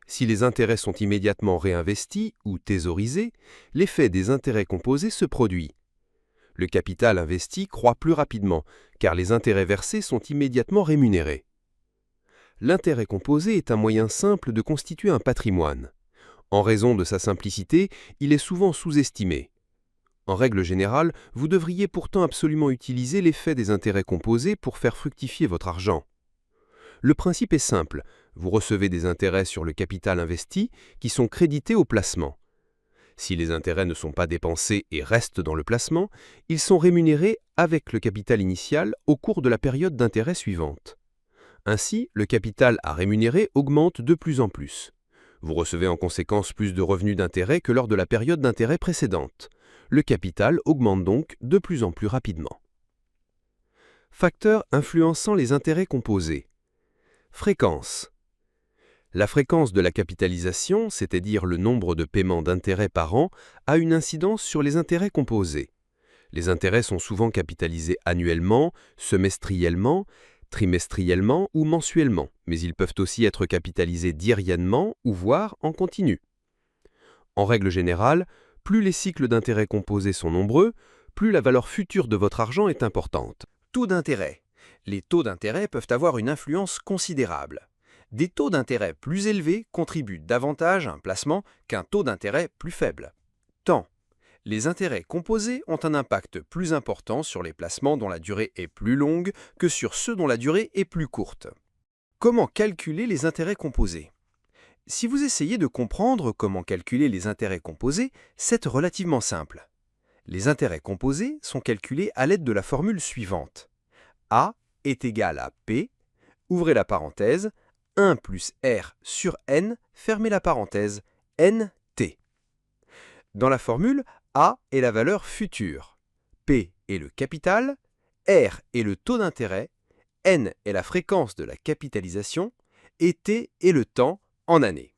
Si les intérêts sont immédiatement réinvestis ou thésaurisés, l'effet des intérêts composés se produit. Le capital investi croît plus rapidement, car les intérêts versés sont immédiatement rémunérés. L'intérêt composé est un moyen simple de constituer un patrimoine. En raison de sa simplicité, il est souvent sous-estimé. En règle générale, vous devriez pourtant absolument utiliser l'effet des intérêts composés pour faire fructifier votre argent. Le principe est simple, vous recevez des intérêts sur le capital investi qui sont crédités au placement. Si les intérêts ne sont pas dépensés et restent dans le placement, ils sont rémunérés avec le capital initial au cours de la période d'intérêt suivante. Ainsi, le capital à rémunérer augmente de plus en plus. Vous recevez en conséquence plus de revenus d'intérêt que lors de la période d'intérêt précédente. Le capital augmente donc de plus en plus rapidement. Facteurs influençant les intérêts composés. Fréquence. La fréquence de la capitalisation, c'est-à-dire le nombre de paiements d'intérêts par an, a une incidence sur les intérêts composés. Les intérêts sont souvent capitalisés annuellement, semestriellement, trimestriellement ou mensuellement, mais ils peuvent aussi être capitalisés diariennement ou voire en continu. En règle générale, plus les cycles d'intérêts composés sont nombreux, plus la valeur future de votre argent est importante. Taux d'intérêt. Les taux d'intérêt peuvent avoir une influence considérable. Des taux d'intérêt plus élevés contribuent davantage à un placement qu'un taux d'intérêt plus faible. Temps. Les intérêts composés ont un impact plus important sur les placements dont la durée est plus longue que sur ceux dont la durée est plus courte. Comment calculer les intérêts composés ? Si vous essayez de comprendre comment calculer les intérêts composés, c'est relativement simple. Les intérêts composés sont calculés à l'aide de la formule suivante. A est égal à P, ouvrez la parenthèse, 1 plus R sur N, fermez la parenthèse, NT. Dans la formule, A est la valeur future, P est le capital, R est le taux d'intérêt, N est la fréquence de la capitalisation et T est le temps en années.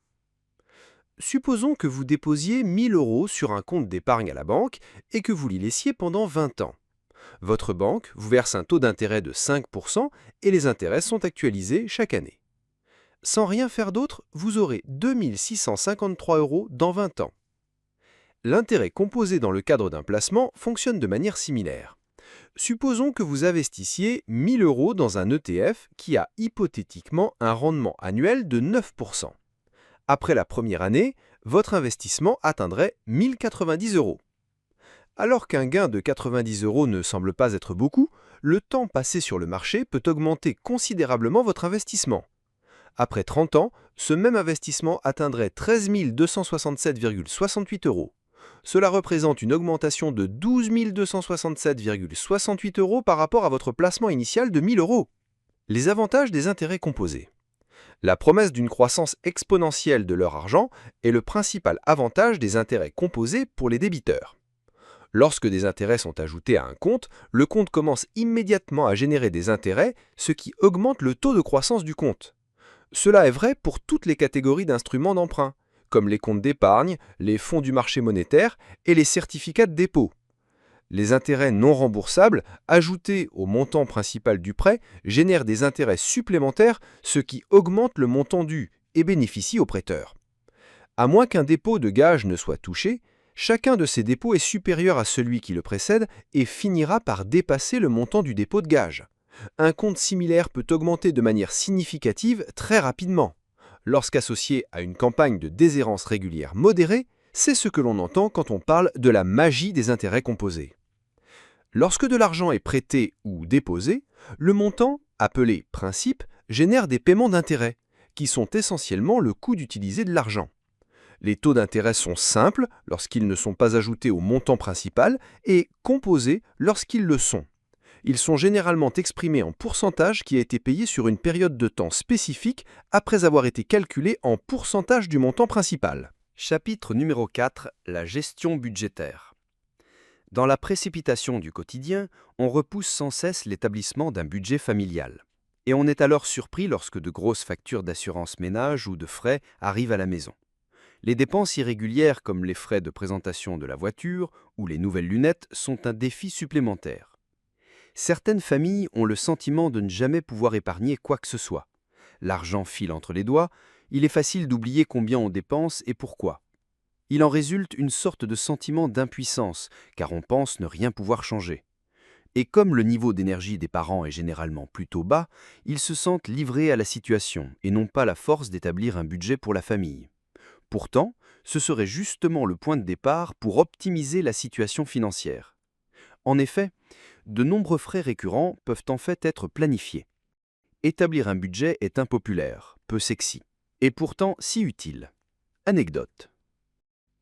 Supposons que vous déposiez 1 000 € sur un compte d'épargne à la banque et que vous l'y laissiez pendant 20 ans. Votre banque vous verse un taux d'intérêt de 5% et les intérêts sont actualisés chaque année. Sans rien faire d'autre, vous aurez 2 653 € dans 20 ans. L'intérêt composé dans le cadre d'un placement fonctionne de manière similaire. Supposons que vous investissiez 1 000 € dans un ETF qui a hypothétiquement un rendement annuel de 9%. Après la première année, votre investissement atteindrait 1 090 €. Alors qu'un gain de 90 € ne semble pas être beaucoup, le temps passé sur le marché peut augmenter considérablement votre investissement. Après 30 ans, ce même investissement atteindrait 13 267,68 €. Cela représente une augmentation de 12 267,68 € par rapport à votre placement initial de 1 000 €. Les avantages des intérêts composés. La promesse d'une croissance exponentielle de leur argent est le principal avantage des intérêts composés pour les débiteurs. Lorsque des intérêts sont ajoutés à un compte, le compte commence immédiatement à générer des intérêts, ce qui augmente le taux de croissance du compte. Cela est vrai pour toutes les catégories d'instruments d'emprunt, comme les comptes d'épargne, les fonds du marché monétaire et les certificats de dépôt. Les intérêts non remboursables, ajoutés au montant principal du prêt, génèrent des intérêts supplémentaires, ce qui augmente le montant dû et bénéficie au prêteur. À moins qu'un dépôt de gage ne soit touché, chacun de ces dépôts est supérieur à celui qui le précède et finira par dépasser le montant du dépôt de gage. Un compte similaire peut augmenter de manière significative très rapidement. Lorsqu'associé à une campagne de déshérence régulière modérée, c'est ce que l'on entend quand on parle de la magie des intérêts composés. Lorsque de l'argent est prêté ou déposé, le montant, appelé principe, génère des paiements d'intérêt, qui sont essentiellement le coût d'utiliser de l'argent. Les taux d'intérêt sont simples lorsqu'ils ne sont pas ajoutés au montant principal et composés lorsqu'ils le sont. Ils sont généralement exprimés en pourcentage qui a été payé sur une période de temps spécifique après avoir été calculé en pourcentage du montant principal. Chapitre numéro 4. La gestion budgétaire. Dans la précipitation du quotidien, on repousse sans cesse l'établissement d'un budget familial. Et on est alors surpris lorsque de grosses factures d'assurance ménage ou de frais arrivent à la maison. Les dépenses irrégulières comme les frais de présentation de la voiture ou les nouvelles lunettes sont un défi supplémentaire. Certaines familles ont le sentiment de ne jamais pouvoir épargner quoi que ce soit. L'argent file entre les doigts, il est facile d'oublier combien on dépense et pourquoi. Il en résulte une sorte de sentiment d'impuissance, car on pense ne rien pouvoir changer. Et comme le niveau d'énergie des parents est généralement plutôt bas, ils se sentent livrés à la situation et n'ont pas la force d'établir un budget pour la famille. Pourtant, ce serait justement le point de départ pour optimiser la situation financière. En effet, de nombreux frais récurrents peuvent en fait être planifiés. Établir un budget est impopulaire, peu sexy, et pourtant si utile. Anecdote.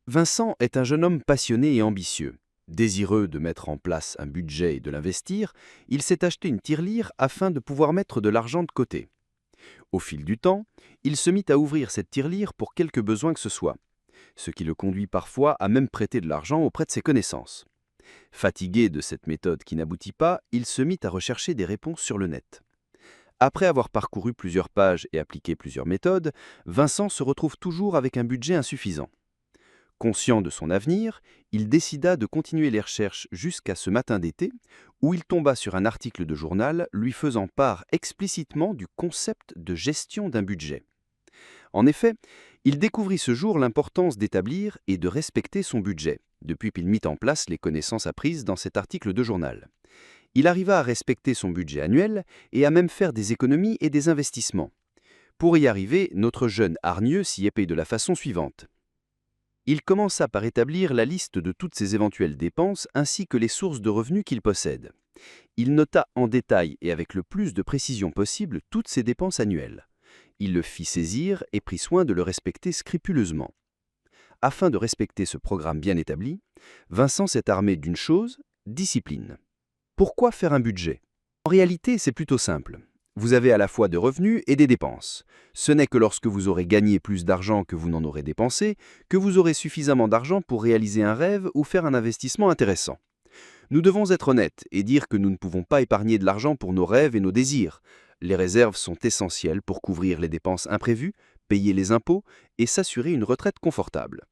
Vincent est un jeune homme passionné et ambitieux. Désireux de mettre en place un budget et de l'investir, il s'est acheté une tirelire afin de pouvoir mettre de l'argent de côté. Au fil du temps, il se mit à ouvrir cette tirelire pour quelque besoin que ce soit, ce qui le conduit parfois à même prêter de l'argent auprès de ses connaissances. Fatigué de cette méthode qui n'aboutit pas, il se mit à rechercher des réponses sur le net. Après avoir parcouru plusieurs pages et appliqué plusieurs méthodes, Vincent se retrouve toujours avec un budget insuffisant. Conscient de son avenir, il décida de continuer les recherches jusqu'à ce matin d'été, où il tomba sur un article de journal lui faisant part explicitement du concept de gestion d'un budget. En effet, il découvrit ce jour l'importance d'établir et de respecter son budget, depuis qu'il mit en place les connaissances apprises dans cet article de journal. Il arriva à respecter son budget annuel et à même faire des économies et des investissements. Pour y arriver, notre jeune hargneux s'y épée de la façon suivante. Il commença par établir la liste de toutes ses éventuelles dépenses ainsi que les sources de revenus qu'il possède. Il nota en détail et avec le plus de précision possible toutes ses dépenses annuelles. Il le fit saisir et prit soin de le respecter scrupuleusement. Afin de respecter ce programme bien établi, Vincent s'est armé d'une chose, discipline. Pourquoi faire un budget? En réalité, c'est plutôt simple. Vous avez à la fois de revenus et des dépenses. Ce n'est que lorsque vous aurez gagné plus d'argent que vous n'en aurez dépensé, que vous aurez suffisamment d'argent pour réaliser un rêve ou faire un investissement intéressant. Nous devons être honnêtes et dire que nous ne pouvons pas épargner de l'argent pour nos rêves et nos désirs. Les réserves sont essentielles pour couvrir les dépenses imprévues, payer les impôts et s'assurer une retraite confortable.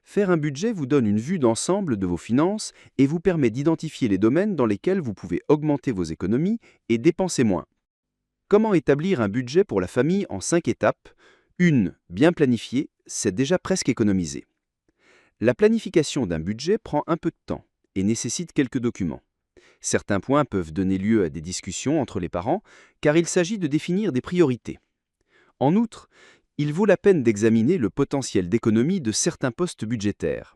Faire un budget vous donne une vue d'ensemble de vos finances et vous permet d'identifier les domaines dans lesquels vous pouvez augmenter vos économies et dépenser moins. Comment établir un budget pour la famille en 5 étapes? 1. Bien planifié, c'est déjà presque économisé. La planification d'un budget prend un peu de temps et nécessite quelques documents. Certains points peuvent donner lieu à des discussions entre les parents, car il s'agit de définir des priorités. En outre, il vaut la peine d'examiner le potentiel d'économie de certains postes budgétaires.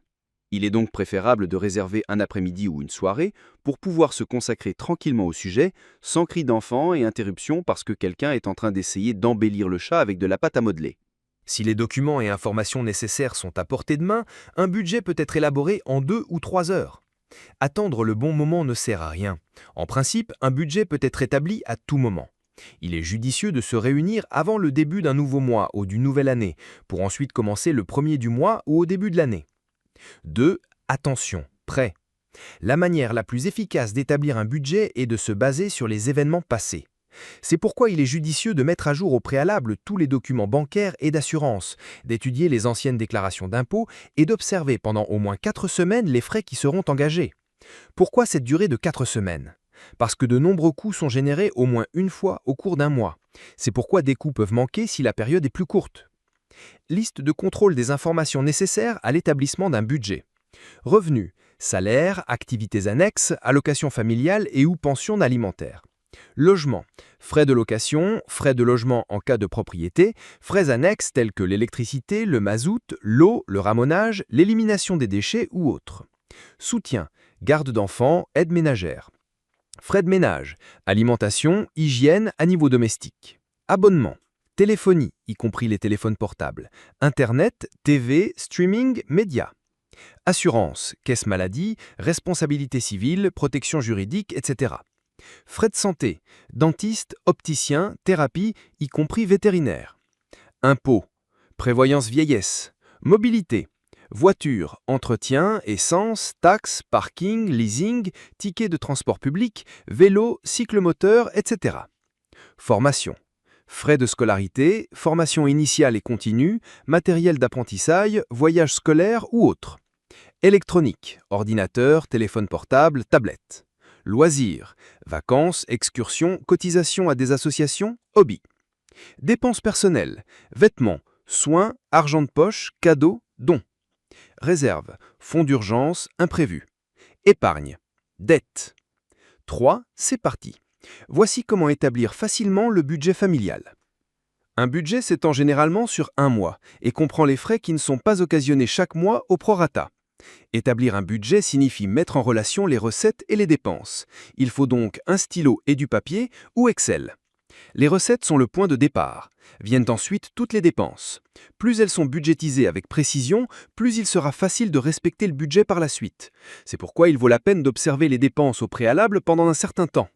Il est donc préférable de réserver un après-midi ou une soirée pour pouvoir se consacrer tranquillement au sujet, sans cris d'enfant et interruption parce que quelqu'un est en train d'essayer d'embellir le chat avec de la pâte à modeler. Si les documents et informations nécessaires sont à portée de main, un budget peut être élaboré en 2 ou 3 heures. Attendre le bon moment ne sert à rien. En principe, un budget peut être établi à tout moment. Il est judicieux de se réunir avant le début d'un nouveau mois ou d'une nouvelle année, pour ensuite commencer le premier du mois ou au début de l'année. 2. Attention, prêt. La manière la plus efficace d'établir un budget est de se baser sur les événements passés. C'est pourquoi il est judicieux de mettre à jour au préalable tous les documents bancaires et d'assurance, d'étudier les anciennes déclarations d'impôts et d'observer pendant au moins 4 semaines les frais qui seront engagés. Pourquoi cette durée de 4 semaines? Parce que de nombreux coûts sont générés au moins une fois au cours d'un mois. C'est pourquoi des coûts peuvent manquer si la période est plus courte. Liste de contrôle des informations nécessaires à l'établissement d'un budget. Revenus, salaires, activités annexes, allocations familiales et ou pensions alimentaires. Logement, frais de location, frais de logement en cas de propriété, frais annexes tels que l'électricité, le mazout, l'eau, le ramonage, l'élimination des déchets ou autres. Soutien, garde d'enfants, aide ménagère. Frais de ménage, alimentation, hygiène à niveau domestique. Abonnement, téléphonie, y compris les téléphones portables. Internet, TV, streaming, médias. Assurance, caisse maladie, responsabilité civile, protection juridique, etc. Frais de santé, dentiste, opticien, thérapie, y compris vétérinaire. Impôts, prévoyance vieillesse, mobilité, voiture, entretien, essence, taxes, parking, leasing, tickets de transport public, vélo, cyclomoteur, etc. Formation, frais de scolarité, formation initiale et continue, matériel d'apprentissage, voyage scolaire ou autre. Électronique, ordinateur, téléphone portable, tablette. Loisirs, vacances, excursions, cotisations à des associations, hobbies. Dépenses personnelles, vêtements, soins, argent de poche, cadeaux, dons. Réserve, fonds d'urgence, imprévus. Épargne, dette. 3. C'est parti. Voici comment établir facilement le budget familial. Un budget s'étend généralement sur un mois et comprend les frais qui ne sont pas occasionnés chaque mois au prorata. Établir un budget signifie mettre en relation les recettes et les dépenses. Il faut donc un stylo et du papier ou Excel. Les recettes sont le point de départ. Viennent ensuite toutes les dépenses. Plus elles sont budgétisées avec précision, plus il sera facile de respecter le budget par la suite. C'est pourquoi il vaut la peine d'observer les dépenses au préalable pendant un certain temps.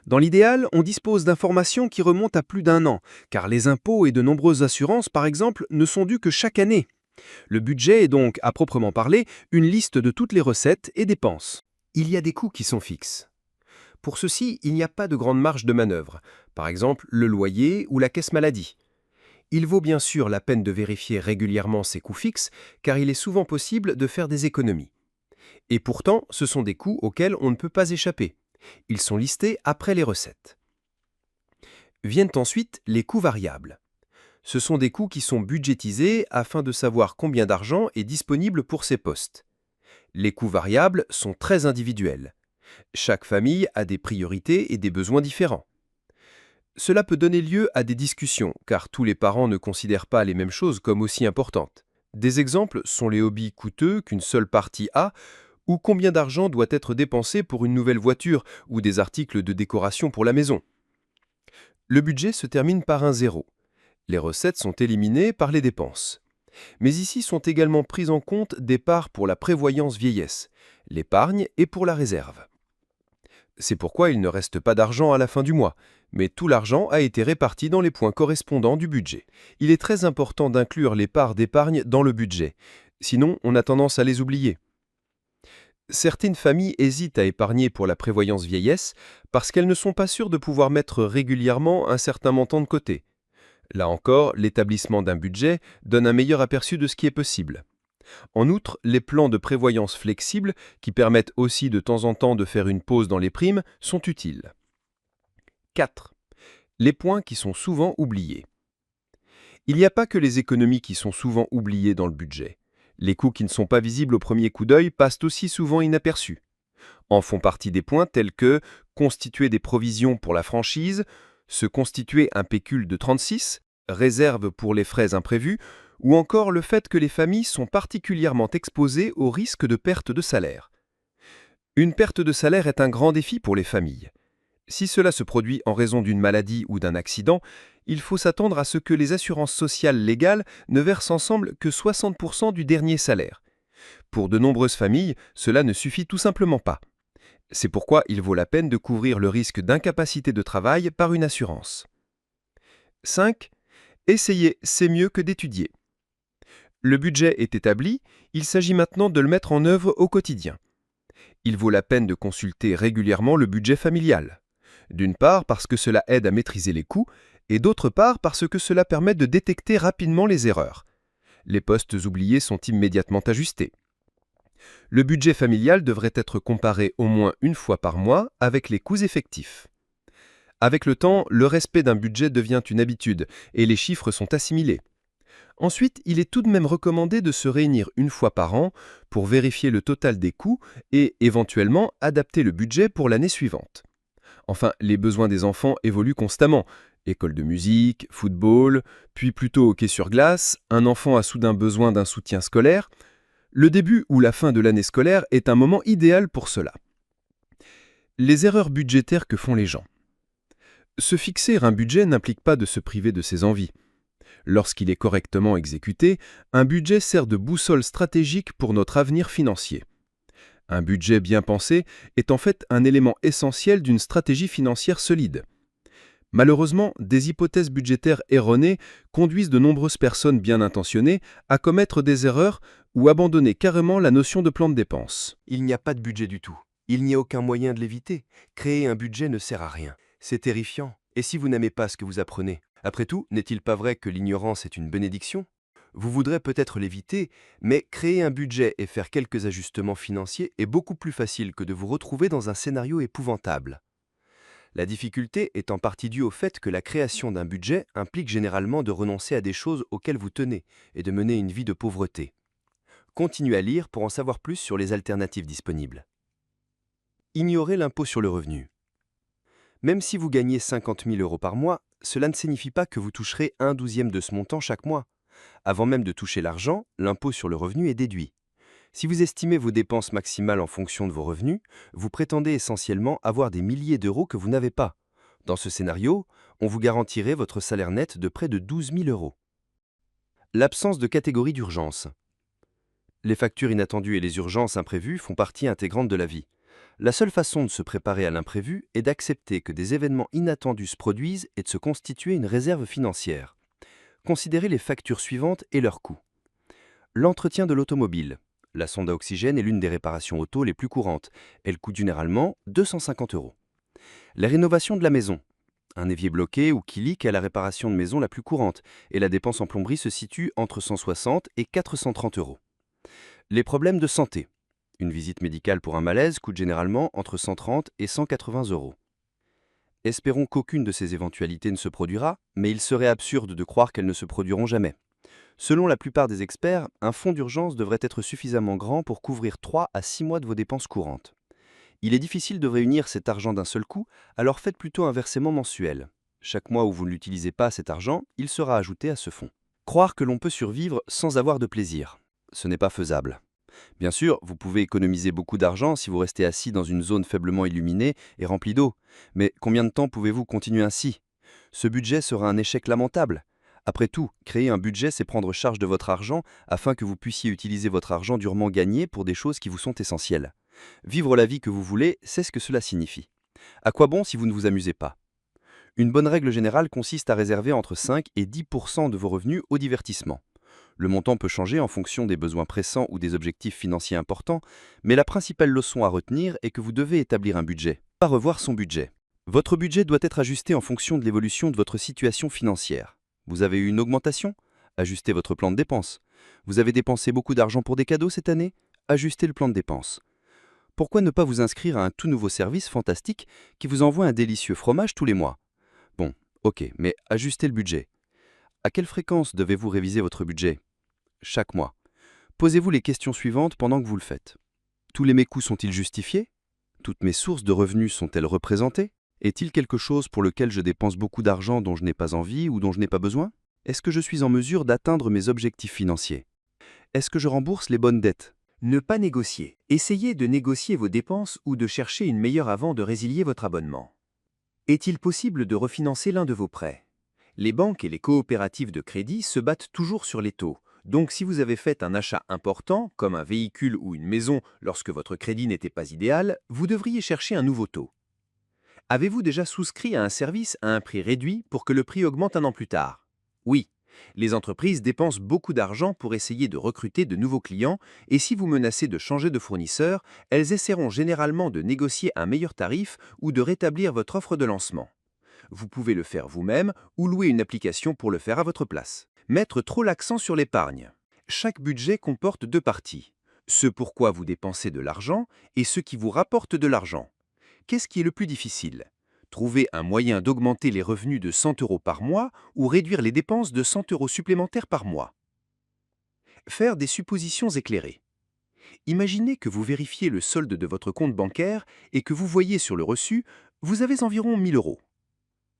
Dans l'idéal, on dispose d'informations qui remontent à plus d'1 an, car les impôts et de nombreuses assurances, par exemple, ne sont dus que chaque année. Le budget est donc, à proprement parler, une liste de toutes les recettes et dépenses. Il y a des coûts qui sont fixes. Pour ceux-ci, il n'y a pas de grande marge de manœuvre, par exemple le loyer ou la caisse maladie. Il vaut bien sûr la peine de vérifier régulièrement ces coûts fixes, car il est souvent possible de faire des économies. Et pourtant, ce sont des coûts auxquels on ne peut pas échapper. Ils sont listés après les recettes. Viennent ensuite les coûts variables. Ce sont des coûts qui sont budgétisés afin de savoir combien d'argent est disponible pour ces postes. Les coûts variables sont très individuels. Chaque famille a des priorités et des besoins différents. Cela peut donner lieu à des discussions, car tous les parents ne considèrent pas les mêmes choses comme aussi importantes. Des exemples sont les hobbies coûteux qu'une seule partie a, ou combien d'argent doit être dépensé pour une nouvelle voiture ou des articles de décoration pour la maison. Le budget se termine par un 0. Les recettes sont éliminées par les dépenses. Mais ici sont également prises en compte des parts pour la prévoyance vieillesse, l'épargne et pour la réserve. C'est pourquoi il ne reste pas d'argent à la fin du mois, mais tout l'argent a été réparti dans les points correspondants du budget. Il est très important d'inclure les parts d'épargne dans le budget, sinon on a tendance à les oublier. Certaines familles hésitent à épargner pour la prévoyance vieillesse parce qu'elles ne sont pas sûres de pouvoir mettre régulièrement un certain montant de côté. Là encore, l'établissement d'un budget donne un meilleur aperçu de ce qui est possible. En outre, les plans de prévoyance flexibles, qui permettent aussi de temps en temps de faire une pause dans les primes, sont utiles. 4. Les points qui sont souvent oubliés. Il n'y a pas que les économies qui sont souvent oubliées dans le budget. Les coûts qui ne sont pas visibles au premier coup d'œil passent aussi souvent inaperçus. En font partie des points tels que constituer des provisions pour la franchise, se constituer un pécule de 36, réserve pour les frais imprévus, ou encore le fait que les familles sont particulièrement exposées au risque de perte de salaire. Une perte de salaire est un grand défi pour les familles. Si cela se produit en raison d'une maladie ou d'un accident, il faut s'attendre à ce que les assurances sociales légales ne versent ensemble que 60% du dernier salaire. Pour de nombreuses familles, cela ne suffit tout simplement pas. C'est pourquoi il vaut la peine de couvrir le risque d'incapacité de travail par une assurance. 5. Essayer, c'est mieux que d'étudier. Le budget est établi, il s'agit maintenant de le mettre en œuvre au quotidien. Il vaut la peine de consulter régulièrement le budget familial. D'une part parce que cela aide à maîtriser les coûts, et d'autre part parce que cela permet de détecter rapidement les erreurs. Les postes oubliés sont immédiatement ajustés. Le budget familial devrait être comparé au moins une fois par mois avec les coûts effectifs. Avec le temps, le respect d'un budget devient une habitude et les chiffres sont assimilés. Ensuite, il est tout de même recommandé de se réunir une fois par an pour vérifier le total des coûts et, éventuellement, adapter le budget pour l'année suivante. Enfin, les besoins des enfants évoluent constamment. École de musique, football, puis plutôt hockey sur glace, un enfant a soudain besoin d'un soutien scolaire. Le début ou la fin de l'année scolaire est un moment idéal pour cela. Les erreurs budgétaires que font les gens. Se fixer un budget n'implique pas de se priver de ses envies. Lorsqu'il est correctement exécuté, un budget sert de boussole stratégique pour notre avenir financier. Un budget bien pensé est en fait un élément essentiel d'une stratégie financière solide. Malheureusement, des hypothèses budgétaires erronées conduisent de nombreuses personnes bien intentionnées à commettre des erreurs ou abandonner carrément la notion de plan de dépenses. Il n'y a pas de budget du tout. Il n'y a aucun moyen de l'éviter. Créer un budget ne sert à rien. C'est terrifiant. Et si vous n'aimez pas ce que vous apprenez? Après tout, n'est-il pas vrai que l'ignorance est une bénédiction? Vous voudrez peut-être l'éviter, mais créer un budget et faire quelques ajustements financiers est beaucoup plus facile que de vous retrouver dans un scénario épouvantable. La difficulté est en partie due au fait que la création d'un budget implique généralement de renoncer à des choses auxquelles vous tenez et de mener une vie de pauvreté. Continuez à lire pour en savoir plus sur les alternatives disponibles. Ignorez l'impôt sur le revenu. Même si vous gagnez 50 000 € par mois, cela ne signifie pas que vous toucherez 1/12 de ce montant chaque mois. Avant même de toucher l'argent, l'impôt sur le revenu est déduit. Si vous estimez vos dépenses maximales en fonction de vos revenus, vous prétendez essentiellement avoir des milliers d'euros que vous n'avez pas. Dans ce scénario, on vous garantirait votre salaire net de près de 12 000 €. L'absence de catégorie d'urgence. Les factures inattendues et les urgences imprévues font partie intégrante de la vie. La seule façon de se préparer à l'imprévu est d'accepter que des événements inattendus se produisent et de se constituer une réserve financière. Considérez les factures suivantes et leurs coûts. L'entretien de l'automobile. La sonde à oxygène est l'une des réparations auto les plus courantes. Elle coûte généralement 250 €. La rénovation de la maison. Un évier bloqué ou qui leak est la réparation de maison la plus courante et la dépense en plomberie se situe entre 160 et 430 €. Les problèmes de santé. Une visite médicale pour un malaise coûte généralement entre 130 et 180 €. Espérons qu'aucune de ces éventualités ne se produira, mais il serait absurde de croire qu'elles ne se produiront jamais. Selon la plupart des experts, un fonds d'urgence devrait être suffisamment grand pour couvrir 3 à 6 mois de vos dépenses courantes. Il est difficile de réunir cet argent d'un seul coup, alors faites plutôt un versement mensuel. Chaque mois où vous ne l'utilisez pas cet argent, il sera ajouté à ce fonds. Croire que l'on peut survivre sans avoir de plaisir. Ce n'est pas faisable. Bien sûr, vous pouvez économiser beaucoup d'argent si vous restez assis dans une zone faiblement illuminée et remplie d'eau. Mais combien de temps pouvez-vous continuer ainsi? Ce budget sera un échec lamentable. Après tout, créer un budget, c'est prendre charge de votre argent afin que vous puissiez utiliser votre argent durement gagné pour des choses qui vous sont essentielles. Vivre la vie que vous voulez, c'est ce que cela signifie. À quoi bon si vous ne vous amusez pas? Une bonne règle générale consiste à réserver entre 5 et 10% de vos revenus au divertissement. Le montant peut changer en fonction des besoins pressants ou des objectifs financiers importants, mais la principale leçon à retenir est que vous devez établir un budget. Pas revoir son budget. Votre budget doit être ajusté en fonction de l'évolution de votre situation financière. Vous avez eu une augmentation? Ajustez votre plan de dépenses. Vous avez dépensé beaucoup d'argent pour des cadeaux cette année? Ajustez le plan de dépenses. Pourquoi ne pas vous inscrire à un tout nouveau service fantastique qui vous envoie un délicieux fromage tous les mois? Bon, ok, mais ajustez le budget. À quelle fréquence devez-vous réviser votre budget? Chaque mois. Posez-vous les questions suivantes pendant que vous le faites. Tous mes coûts sont-ils justifiés? Toutes mes sources de revenus sont-elles représentées? Est-il quelque chose pour lequel je dépense beaucoup d'argent dont je n'ai pas envie ou dont je n'ai pas besoin? Est-ce que je suis en mesure d'atteindre mes objectifs financiers? Est-ce que je rembourse les bonnes dettes? Ne pas négocier. Essayez de négocier vos dépenses ou de chercher une meilleure avant de résilier votre abonnement. Est-il possible de refinancer l'un de vos prêts? Les banques et les coopératives de crédit se battent toujours sur les taux. Donc si vous avez fait un achat important, comme un véhicule ou une maison lorsque votre crédit n'était pas idéal, vous devriez chercher un nouveau taux. Avez-vous déjà souscrit à un service à un prix réduit pour que le prix augmente un an plus tard? Oui. Les entreprises dépensent beaucoup d'argent pour essayer de recruter de nouveaux clients et si vous menacez de changer de fournisseur, elles essaieront généralement de négocier un meilleur tarif ou de rétablir votre offre de lancement. Vous pouvez le faire vous-même ou louer une application pour le faire à votre place. Mettre trop l'accent sur l'épargne. Chaque budget comporte deux parties. Ce pourquoi vous dépensez de l'argent et ce qui vous rapporte de l'argent. Qu'est-ce qui est le plus difficile? Trouver un moyen d'augmenter les revenus de 100 € par mois ou réduire les dépenses de 100 € supplémentaires par mois. Faire des suppositions éclairées. Imaginez que vous vérifiez le solde de votre compte bancaire et que vous voyez sur le reçu, vous avez environ 1 000 €.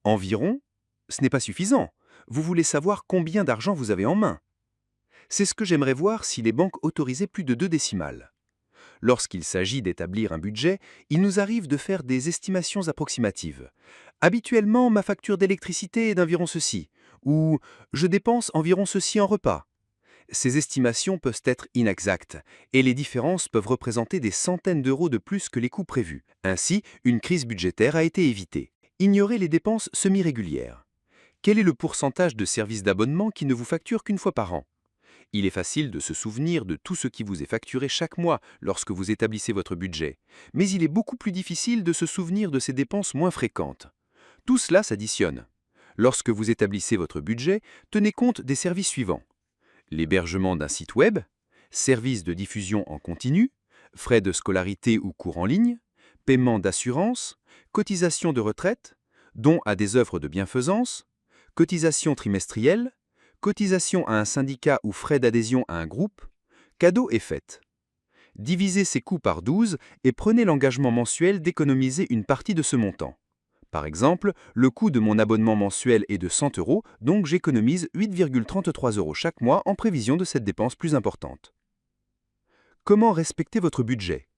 Environ, ce n'est pas suffisant. Vous voulez savoir combien d'argent vous avez en main. C'est ce que j'aimerais voir si les banques autorisaient plus de 2 décimales. Lorsqu'il s'agit d'établir un budget, il nous arrive de faire des estimations approximatives. Habituellement, ma facture d'électricité est d'environ ceci, ou je dépense environ ceci en repas. Ces estimations peuvent être inexactes, et les différences peuvent représenter des centaines d'euros de plus que les coûts prévus. Ainsi, une crise budgétaire a été évitée. Ignorez les dépenses semi-régulières. Quel est le pourcentage de services d'abonnement qui ne vous facture qu'une fois par an? Il est facile de se souvenir de tout ce qui vous est facturé chaque mois lorsque vous établissez votre budget, mais il est beaucoup plus difficile de se souvenir de ces dépenses moins fréquentes. Tout cela s'additionne. Lorsque vous établissez votre budget, tenez compte des services suivants. L'hébergement d'un site web, services de diffusion en continu, frais de scolarité ou cours en ligne, paiement d'assurance, cotisation de retraite, dons à des œuvres de bienfaisance, cotisation trimestrielle, cotisation à un syndicat ou frais d'adhésion à un groupe, cadeaux et fêtes. Divisez ces coûts par 12 et prenez l'engagement mensuel d'économiser une partie de ce montant. Par exemple, le coût de mon abonnement mensuel est de 100 €, donc j'économise 8,33 € chaque mois en prévision de cette dépense plus importante. Comment respecter votre budget?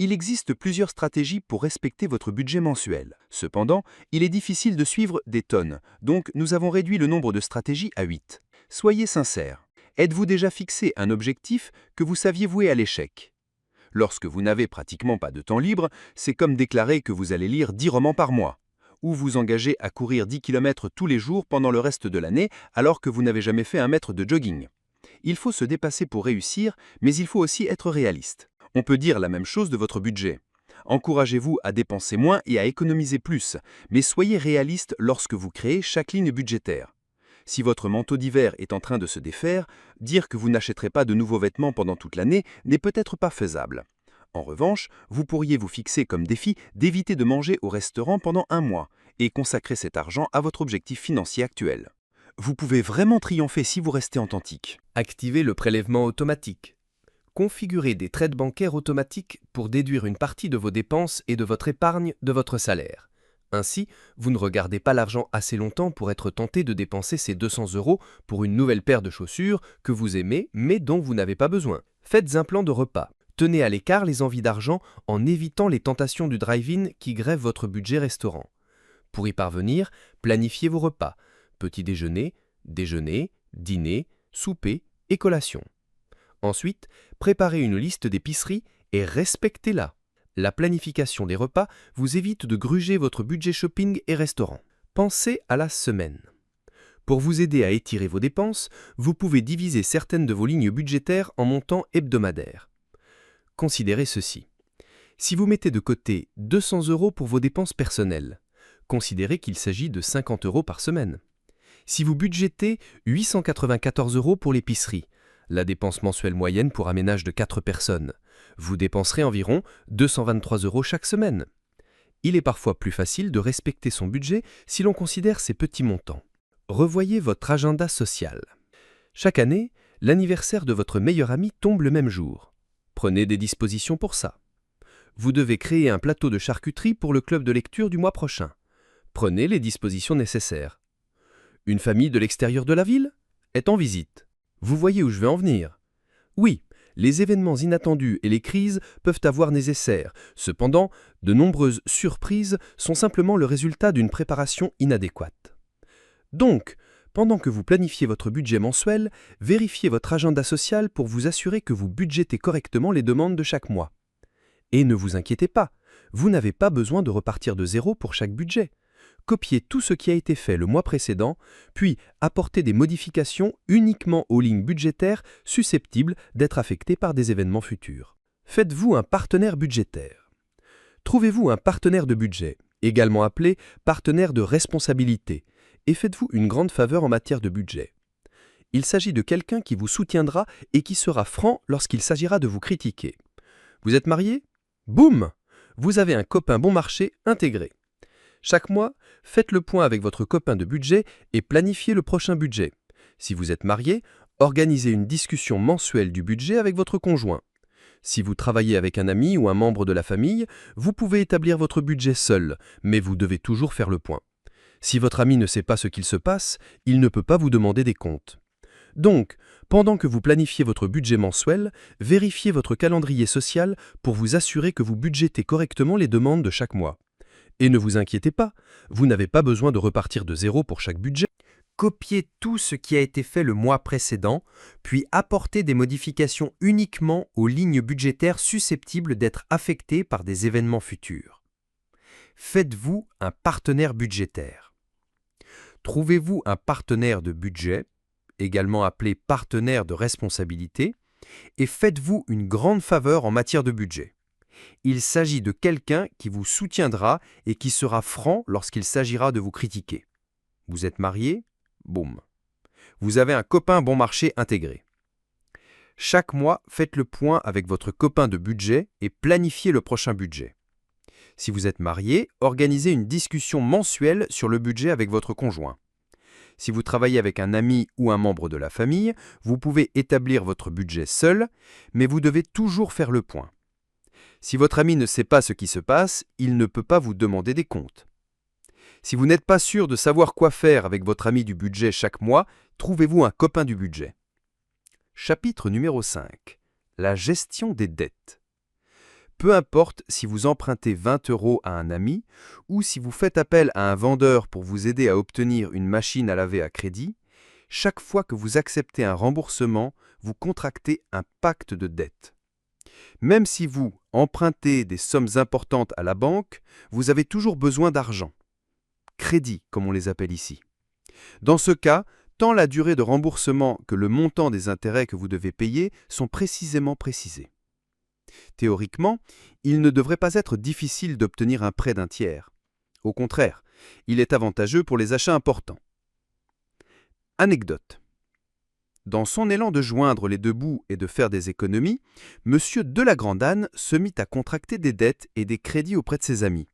Il existe plusieurs stratégies pour respecter votre budget mensuel. Cependant, il est difficile de suivre des tonnes, donc nous avons réduit le nombre de stratégies à 8. Soyez sincère. Êtes-vous déjà fixé un objectif que vous saviez voué à l'échec? Lorsque vous n'avez pratiquement pas de temps libre, c'est comme déclarer que vous allez lire 10 romans par mois, ou vous engager à courir 10 km tous les jours pendant le reste de l'année alors que vous n'avez jamais fait 1 mètre de jogging. Il faut se dépasser pour réussir, mais il faut aussi être réaliste. On peut dire la même chose de votre budget. Encouragez-vous à dépenser moins et à économiser plus, mais soyez réaliste lorsque vous créez chaque ligne budgétaire. Si votre manteau d'hiver est en train de se défaire, dire que vous n'achèterez pas de nouveaux vêtements pendant toute l'année n'est peut-être pas faisable. En revanche, vous pourriez vous fixer comme défi d'éviter de manger au restaurant pendant 1 mois et consacrer cet argent à votre objectif financier actuel. Vous pouvez vraiment triompher si vous restez authentique. Activez le prélèvement automatique. Configurez des traites bancaires automatiques pour déduire une partie de vos dépenses et de votre épargne de votre salaire. Ainsi, vous ne regardez pas l'argent assez longtemps pour être tenté de dépenser ces 200 € pour une nouvelle paire de chaussures que vous aimez mais dont vous n'avez pas besoin. Faites un plan de repas. Tenez à l'écart les envies d'argent en évitant les tentations du drive-in qui grèvent votre budget restaurant. Pour y parvenir, planifiez vos repas. Petit déjeuner, déjeuner, dîner, souper et collation. Ensuite, préparez une liste d'épicerie et respectez-la. La planification des repas vous évite de gruger votre budget shopping et restaurant. Pensez à la semaine. Pour vous aider à étirer vos dépenses, vous pouvez diviser certaines de vos lignes budgétaires en montants hebdomadaires. Considérez ceci. Si vous mettez de côté 200 € pour vos dépenses personnelles, considérez qu'il s'agit de 50 € par semaine. Si vous budgétez 894 € pour l'épicerie, la dépense mensuelle moyenne pour un ménage de 4 personnes. Vous dépenserez environ 223 € chaque semaine. Il est parfois plus facile de respecter son budget si l'on considère ces petits montants. Revoyez votre agenda social. Chaque année, l'anniversaire de votre meilleur ami tombe le même jour. Prenez des dispositions pour ça. Vous devez créer un plateau de charcuterie pour le club de lecture du mois prochain. Prenez les dispositions nécessaires. Une famille de l'extérieur de la ville est en visite. Vous voyez où je veux en venir? Oui, les événements inattendus et les crises peuvent avoir nécessaire. Cependant, de nombreuses surprises sont simplement le résultat d'une préparation inadéquate. Donc, pendant que vous planifiez votre budget mensuel, vérifiez votre agenda social pour vous assurer que vous budgétez correctement les demandes de chaque mois. Et ne vous inquiétez pas, vous n'avez pas besoin de repartir de zéro pour chaque budget. Copiez tout ce qui a été fait le mois précédent, puis apportez des modifications uniquement aux lignes budgétaires susceptibles d'être affectées par des événements futurs. Faites-vous un partenaire budgétaire. Trouvez-vous un partenaire de budget, également appelé partenaire de responsabilité, et faites-vous une grande faveur en matière de budget. Il s'agit de quelqu'un qui vous soutiendra et qui sera franc lorsqu'il s'agira de vous critiquer. Vous êtes marié? Boum! Vous avez un copain bon marché intégré. Chaque mois, faites le point avec votre copain de budget et planifiez le prochain budget. Si vous êtes marié, organisez une discussion mensuelle du budget avec votre conjoint. Si vous travaillez avec un ami ou un membre de la famille, vous pouvez établir votre budget seul, mais vous devez toujours faire le point. Si votre ami ne sait pas ce qu'il se passe, il ne peut pas vous demander des comptes. Donc, pendant que vous planifiez votre budget mensuel, vérifiez votre calendrier social pour vous assurer que vous budgétez correctement les demandes de chaque mois. Et ne vous inquiétez pas, vous n'avez pas besoin de repartir de zéro pour chaque budget. Copiez tout ce qui a été fait le mois précédent, puis apportez des modifications uniquement aux lignes budgétaires susceptibles d'être affectées par des événements futurs. Faites-vous un partenaire budgétaire. Trouvez-vous un partenaire de budget, également appelé partenaire de responsabilité, et faites-vous une grande faveur en matière de budget. Il s'agit de quelqu'un qui vous soutiendra et qui sera franc lorsqu'il s'agira de vous critiquer. Vous êtes marié? Boum. Vous avez un copain bon marché intégré. Chaque mois, faites le point avec votre copain de budget et planifiez le prochain budget. Si vous êtes marié, organisez une discussion mensuelle sur le budget avec votre conjoint. Si vous travaillez avec un ami ou un membre de la famille, vous pouvez établir votre budget seul, mais vous devez toujours faire le point. Si votre ami ne sait pas ce qui se passe, il ne peut pas vous demander des comptes. Si vous n'êtes pas sûr de savoir quoi faire avec votre ami du budget chaque mois, trouvez-vous un copain du budget. Chapitre numéro 5. La gestion des dettes. Peu importe si vous empruntez 20 € à un ami ou si vous faites appel à un vendeur pour vous aider à obtenir une machine à laver à crédit, chaque fois que vous acceptez un remboursement, vous contractez un pacte de dette. Même si vous empruntez des sommes importantes à la banque, vous avez toujours besoin d'argent. Crédit, comme on les appelle ici. Dans ce cas, tant la durée de remboursement que le montant des intérêts que vous devez payer sont précisément précisés. Théoriquement, il ne devrait pas être difficile d'obtenir un prêt d'un tiers. Au contraire, il est avantageux pour les achats importants. Anecdote. Dans son élan de joindre les deux bouts et de faire des économies, M. de la Grand'Anne se mit à contracter des dettes et des crédits auprès de ses amis.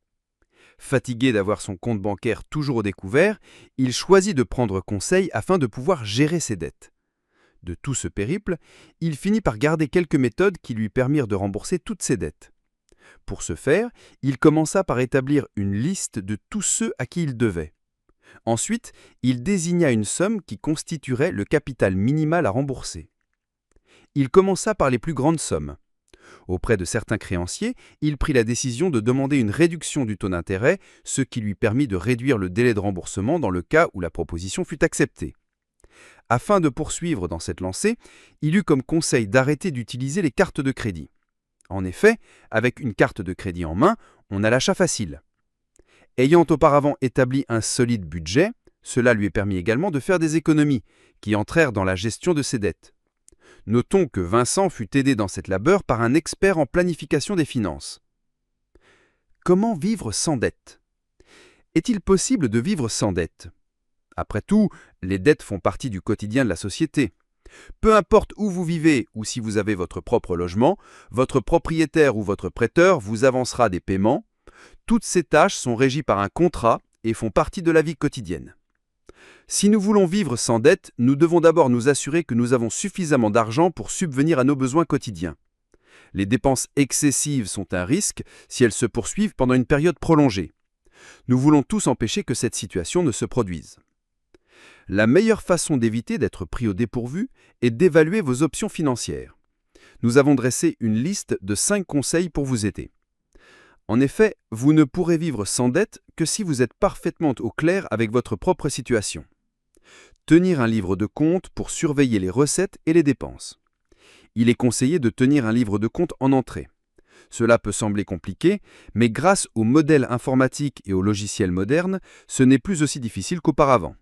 Fatigué d'avoir son compte bancaire toujours au découvert, il choisit de prendre conseil afin de pouvoir gérer ses dettes. De tout ce périple, il finit par garder quelques méthodes qui lui permirent de rembourser toutes ses dettes. Pour ce faire, il commença par établir une liste de tous ceux à qui il devait. Ensuite, il désigna une somme qui constituerait le capital minimal à rembourser. Il commença par les plus grandes sommes. Auprès de certains créanciers, il prit la décision de demander une réduction du taux d'intérêt, ce qui lui permit de réduire le délai de remboursement dans le cas où la proposition fut acceptée. Afin de poursuivre dans cette lancée, il eut comme conseil d'arrêter d'utiliser les cartes de crédit. En effet, avec une carte de crédit en main, on a l'achat facile. Ayant auparavant établi un solide budget, cela lui permit également de faire des économies, qui entrèrent dans la gestion de ses dettes. Notons que Vincent fut aidé dans cette labeur par un expert en planification des finances. Comment vivre sans dette? Est-il possible de vivre sans dette? Après tout, les dettes font partie du quotidien de la société. Peu importe où vous vivez ou si vous avez votre propre logement, votre propriétaire ou votre prêteur vous avancera des paiements. Toutes ces tâches sont régies par un contrat et font partie de la vie quotidienne. Si nous voulons vivre sans dette, nous devons d'abord nous assurer que nous avons suffisamment d'argent pour subvenir à nos besoins quotidiens. Les dépenses excessives sont un risque si elles se poursuivent pendant une période prolongée. Nous voulons tous empêcher que cette situation ne se produise. La meilleure façon d'éviter d'être pris au dépourvu est d'évaluer vos options financières. Nous avons dressé une liste de 5 conseils pour vous aider. En effet, vous ne pourrez vivre sans dette que si vous êtes parfaitement au clair avec votre propre situation. Tenir un livre de compte pour surveiller les recettes et les dépenses. Il est conseillé de tenir un livre de compte en entrée. Cela peut sembler compliqué, mais grâce aux modèles informatiques et aux logiciels modernes, ce n'est plus aussi difficile qu'auparavant.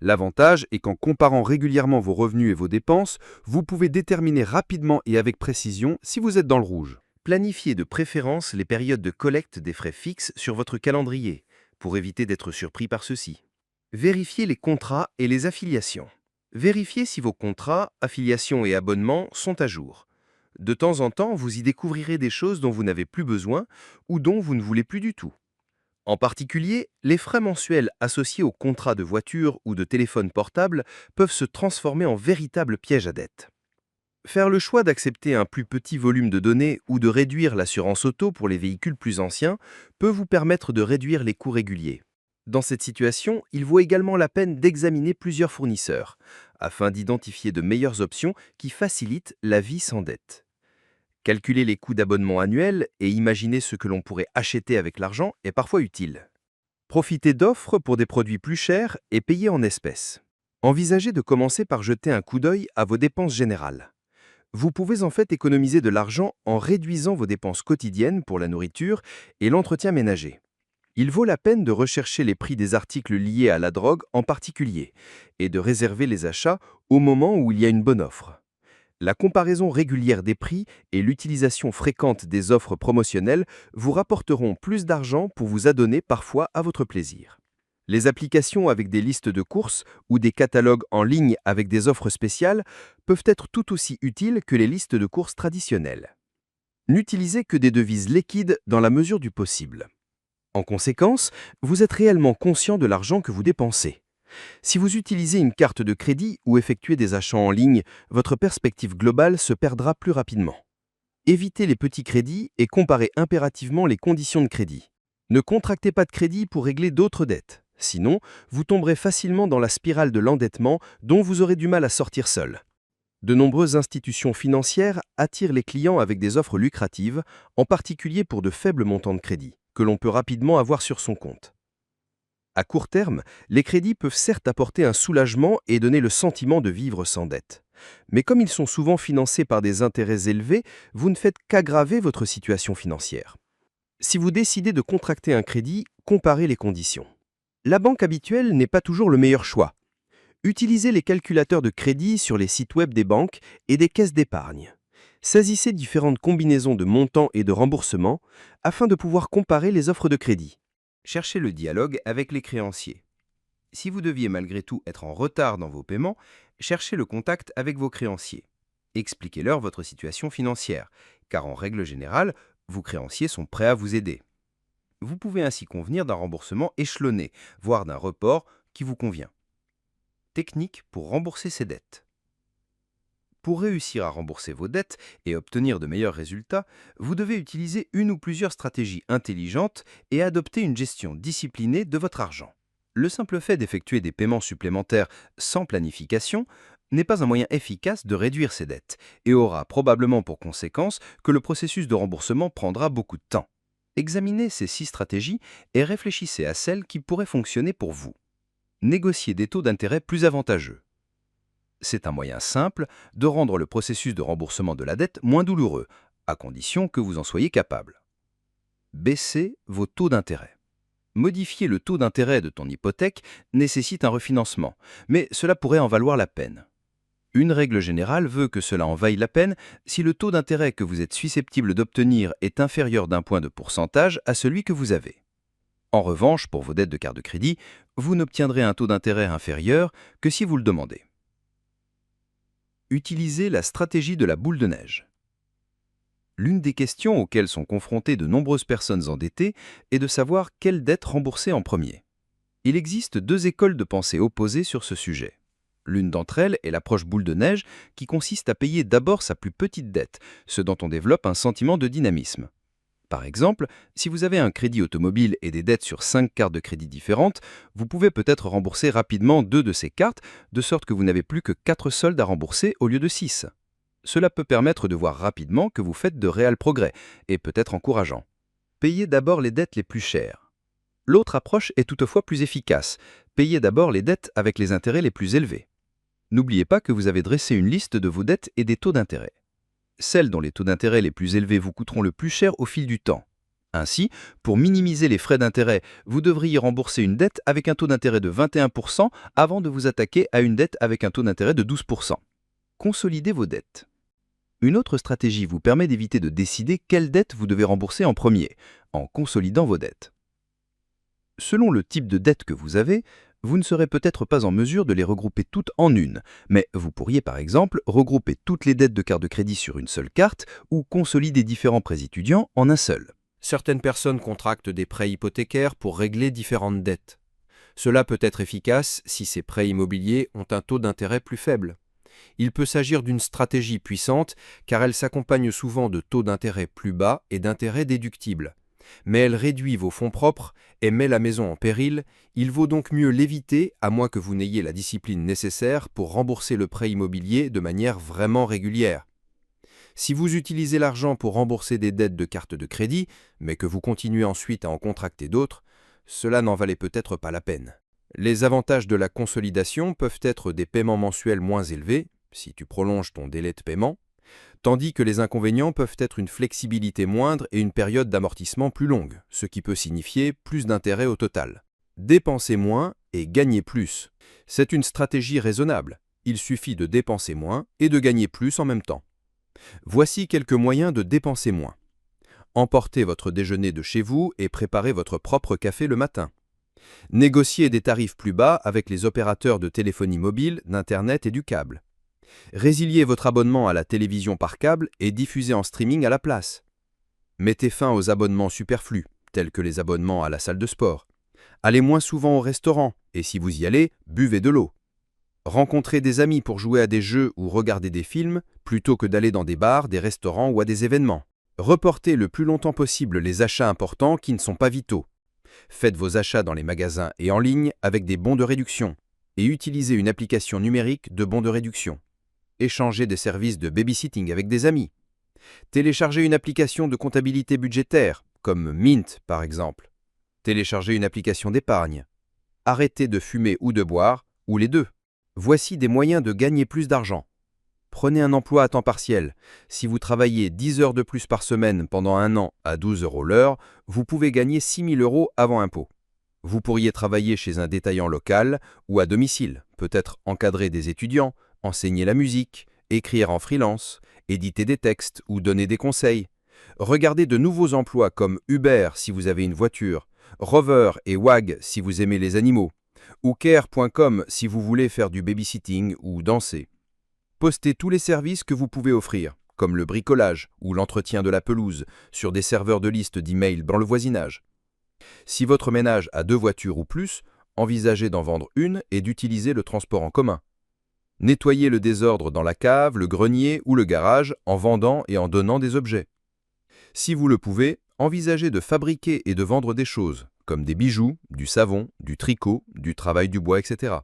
L'avantage est qu'en comparant régulièrement vos revenus et vos dépenses, vous pouvez déterminer rapidement et avec précision si vous êtes dans le rouge. Planifiez de préférence les périodes de collecte des frais fixes sur votre calendrier, pour éviter d'être surpris par ceux-ci. Vérifiez les contrats et les affiliations. Vérifiez si vos contrats, affiliations et abonnements sont à jour. De temps en temps, vous y découvrirez des choses dont vous n'avez plus besoin ou dont vous ne voulez plus du tout. En particulier, les frais mensuels associés aux contrats de voiture ou de téléphone portable peuvent se transformer en véritables pièges à dette. Faire le choix d'accepter un plus petit volume de données ou de réduire l'assurance auto pour les véhicules plus anciens peut vous permettre de réduire les coûts réguliers. Dans cette situation, il vaut également la peine d'examiner plusieurs fournisseurs, afin d'identifier de meilleures options qui facilitent la vie sans dette. Calculer les coûts d'abonnement annuels et imaginer ce que l'on pourrait acheter avec l'argent est parfois utile. Profitez d'offres pour des produits plus chers et payez en espèces. Envisagez de commencer par jeter un coup d'œil à vos dépenses générales. Vous pouvez en fait économiser de l'argent en réduisant vos dépenses quotidiennes pour la nourriture et l'entretien ménager. Il vaut la peine de rechercher les prix des articles liés à la drogue en particulier et de réserver les achats au moment où il y a une bonne offre. La comparaison régulière des prix et l'utilisation fréquente des offres promotionnelles vous rapporteront plus d'argent pour vous adonner parfois à votre plaisir. Les applications avec des listes de courses ou des catalogues en ligne avec des offres spéciales peuvent être tout aussi utiles que les listes de courses traditionnelles. N'utilisez que des devises liquides dans la mesure du possible. En conséquence, vous êtes réellement conscient de l'argent que vous dépensez. Si vous utilisez une carte de crédit ou effectuez des achats en ligne, votre perspective globale se perdra plus rapidement. Évitez les petits crédits et comparez impérativement les conditions de crédit. Ne contractez pas de crédit pour régler d'autres dettes. Sinon, vous tomberez facilement dans la spirale de l'endettement dont vous aurez du mal à sortir seul. De nombreuses institutions financières attirent les clients avec des offres lucratives, en particulier pour de faibles montants de crédit, que l'on peut rapidement avoir sur son compte. À court terme, les crédits peuvent certes apporter un soulagement et donner le sentiment de vivre sans dette. Mais comme ils sont souvent financés par des intérêts élevés, vous ne faites qu'aggraver votre situation financière. Si vous décidez de contracter un crédit, comparez les conditions. La banque habituelle n'est pas toujours le meilleur choix. Utilisez les calculateurs de crédit sur les sites web des banques et des caisses d'épargne. Saisissez différentes combinaisons de montants et de remboursements afin de pouvoir comparer les offres de crédit. Cherchez le dialogue avec les créanciers. Si vous deviez malgré tout être en retard dans vos paiements, cherchez le contact avec vos créanciers. Expliquez-leur votre situation financière, car en règle générale, vos créanciers sont prêts à vous aider. Vous pouvez ainsi convenir d'un remboursement échelonné, voire d'un report qui vous convient. Technique pour rembourser ses dettes. Pour réussir à rembourser vos dettes et obtenir de meilleurs résultats, vous devez utiliser une ou plusieurs stratégies intelligentes et adopter une gestion disciplinée de votre argent. Le simple fait d'effectuer des paiements supplémentaires sans planification n'est pas un moyen efficace de réduire ses dettes et aura probablement pour conséquence que le processus de remboursement prendra beaucoup de temps. Examinez ces 6 stratégies et réfléchissez à celles qui pourraient fonctionner pour vous. Négocier des taux d'intérêt plus avantageux. C'est un moyen simple de rendre le processus de remboursement de la dette moins douloureux, à condition que vous en soyez capable. Baissez vos taux d'intérêt. Modifier le taux d'intérêt de ton hypothèque nécessite un refinancement, mais cela pourrait en valoir la peine. Une règle générale veut que cela en vaille la peine si le taux d'intérêt que vous êtes susceptible d'obtenir est inférieur d'un point de pourcentage à celui que vous avez. En revanche, pour vos dettes de carte de crédit, vous n'obtiendrez un taux d'intérêt inférieur que si vous le demandez. Utilisez la stratégie de la boule de neige. L'une des questions auxquelles sont confrontées de nombreuses personnes endettées est de savoir quelle dette rembourser en premier. Il existe deux écoles de pensée opposées sur ce sujet. L'une d'entre elles est l'approche boule de neige qui consiste à payer d'abord sa plus petite dette, ce dont on développe un sentiment de dynamisme. Par exemple, si vous avez un crédit automobile et des dettes sur 5 cartes de crédit différentes, vous pouvez peut-être rembourser rapidement 2 de ces cartes, de sorte que vous n'avez plus que 4 soldes à rembourser au lieu de 6. Cela peut permettre de voir rapidement que vous faites de réels progrès, et peut être encourageant. Payez d'abord les dettes les plus chères. L'autre approche est toutefois plus efficace. Payez d'abord les dettes avec les intérêts les plus élevés. N'oubliez pas que vous avez dressé une liste de vos dettes et des taux d'intérêt. Celles dont les taux d'intérêt les plus élevés vous coûteront le plus cher au fil du temps. Ainsi, pour minimiser les frais d'intérêt, vous devriez rembourser une dette avec un taux d'intérêt de 21% avant de vous attaquer à une dette avec un taux d'intérêt de 12%. Consolidez vos dettes. Une autre stratégie vous permet d'éviter de décider quelle dette vous devez rembourser en premier, en consolidant vos dettes. Selon le type de dette que vous avez, vous ne serez peut-être pas en mesure de les regrouper toutes en une, mais vous pourriez par exemple regrouper toutes les dettes de carte de crédit sur une seule carte ou consolider différents prêts étudiants en un seul. Certaines personnes contractent des prêts hypothécaires pour régler différentes dettes. Cela peut être efficace si ces prêts immobiliers ont un taux d'intérêt plus faible. Il peut s'agir d'une stratégie puissante car elle s'accompagne souvent de taux d'intérêt plus bas et d'intérêts déductibles. Mais elle réduit vos fonds propres et met la maison en péril, il vaut donc mieux l'éviter à moins que vous n'ayez la discipline nécessaire pour rembourser le prêt immobilier de manière vraiment régulière. Si vous utilisez l'argent pour rembourser des dettes de carte de crédit, mais que vous continuez ensuite à en contracter d'autres, cela n'en valait peut-être pas la peine. Les avantages de la consolidation peuvent être des paiements mensuels moins élevés, si tu prolonges ton délai de paiement, tandis que les inconvénients peuvent être une flexibilité moindre et une période d'amortissement plus longue, ce qui peut signifier plus d'intérêt au total. Dépenser moins et gagner plus. C'est une stratégie raisonnable. Il suffit de dépenser moins et de gagner plus en même temps. Voici quelques moyens de dépenser moins. Emportez votre déjeuner de chez vous et préparez votre propre café le matin. Négociez des tarifs plus bas avec les opérateurs de téléphonie mobile, d'Internet et du câble. Résiliez votre abonnement à la télévision par câble et diffusez en streaming à la place. Mettez fin aux abonnements superflus, tels que les abonnements à la salle de sport. Allez moins souvent au restaurant, et si vous y allez, buvez de l'eau. Rencontrez des amis pour jouer à des jeux ou regarder des films, plutôt que d'aller dans des bars, des restaurants ou à des événements. Reportez le plus longtemps possible les achats importants qui ne sont pas vitaux. Faites vos achats dans les magasins et en ligne avec des bons de réduction, et utilisez une application numérique de bons de réduction. Échangez des services de babysitting avec des amis. Téléchargez une application de comptabilité budgétaire, comme Mint par exemple. Téléchargez une application d'épargne. Arrêtez de fumer ou de boire, ou les deux. Voici des moyens de gagner plus d'argent. Prenez un emploi à temps partiel. Si vous travaillez 10 heures de plus par semaine pendant un an à 12 € l'heure, vous pouvez gagner 6 000 € avant impôt. Vous pourriez travailler chez un détaillant local ou à domicile, peut-être encadrer des étudiants, enseigner la musique, écrire en freelance, éditer des textes ou donner des conseils. Regardez de nouveaux emplois comme Uber si vous avez une voiture, Rover et Wag si vous aimez les animaux, ou Care.com si vous voulez faire du babysitting ou danser. Postez tous les services que vous pouvez offrir, comme le bricolage ou l'entretien de la pelouse, sur des serveurs de liste d'email dans le voisinage. Si votre ménage a 2 voitures ou plus, envisagez d'en vendre une et d'utiliser le transport en commun. Nettoyez le désordre dans la cave, le grenier ou le garage en vendant et en donnant des objets. Si vous le pouvez, envisagez de fabriquer et de vendre des choses, comme des bijoux, du savon, du tricot, du travail du bois, etc.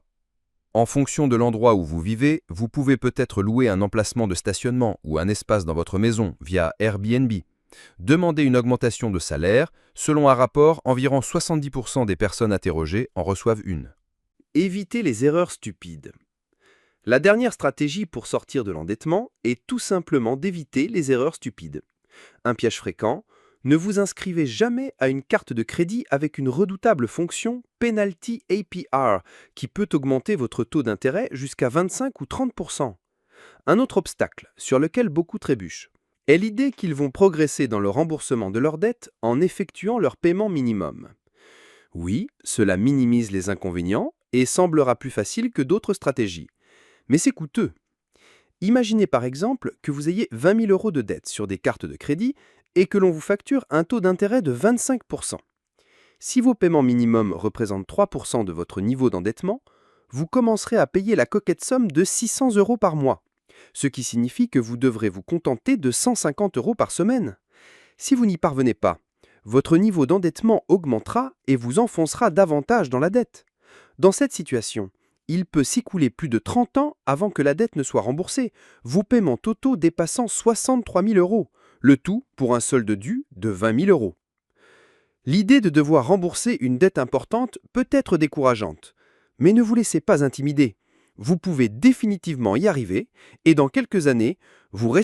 En fonction de l'endroit où vous vivez, vous pouvez peut-être louer un emplacement de stationnement ou un espace dans votre maison via Airbnb. Demandez une augmentation de salaire. Selon un rapport, environ 70% des personnes interrogées en reçoivent une. Évitez les erreurs stupides. La dernière stratégie pour sortir de l'endettement est tout simplement d'éviter les erreurs stupides. Un piège fréquent, ne vous inscrivez jamais à une carte de crédit avec une redoutable fonction Penalty APR qui peut augmenter votre taux d'intérêt jusqu'à 25 ou 30%. Un autre obstacle sur lequel beaucoup trébuchent est l'idée qu'ils vont progresser dans le remboursement de leurs dettes en effectuant leur paiement minimum. Oui, cela minimise les inconvénients et semblera plus facile que d'autres stratégies. Mais c'est coûteux. Imaginez par exemple que vous ayez 20 000 euros de dette sur des cartes de crédit et que l'on vous facture un taux d'intérêt de 25%. Si vos paiements minimums représentent 3% de votre niveau d'endettement, vous commencerez à payer la coquette somme de 600 euros par mois, ce qui signifie que vous devrez vous contenter de 150 euros par semaine. Si vous n'y parvenez pas, votre niveau d'endettement augmentera et vous enfoncera davantage dans la dette. Dans cette situation, il peut s'écouler plus de 30 ans avant que la dette ne soit remboursée, vos paiements totaux dépassant 63 000 euros, le tout pour un solde dû de 20 000 euros. L'idée de devoir rembourser une dette importante peut être décourageante, mais ne vous laissez pas intimider. Vous pouvez définitivement y arriver et dans quelques années, vous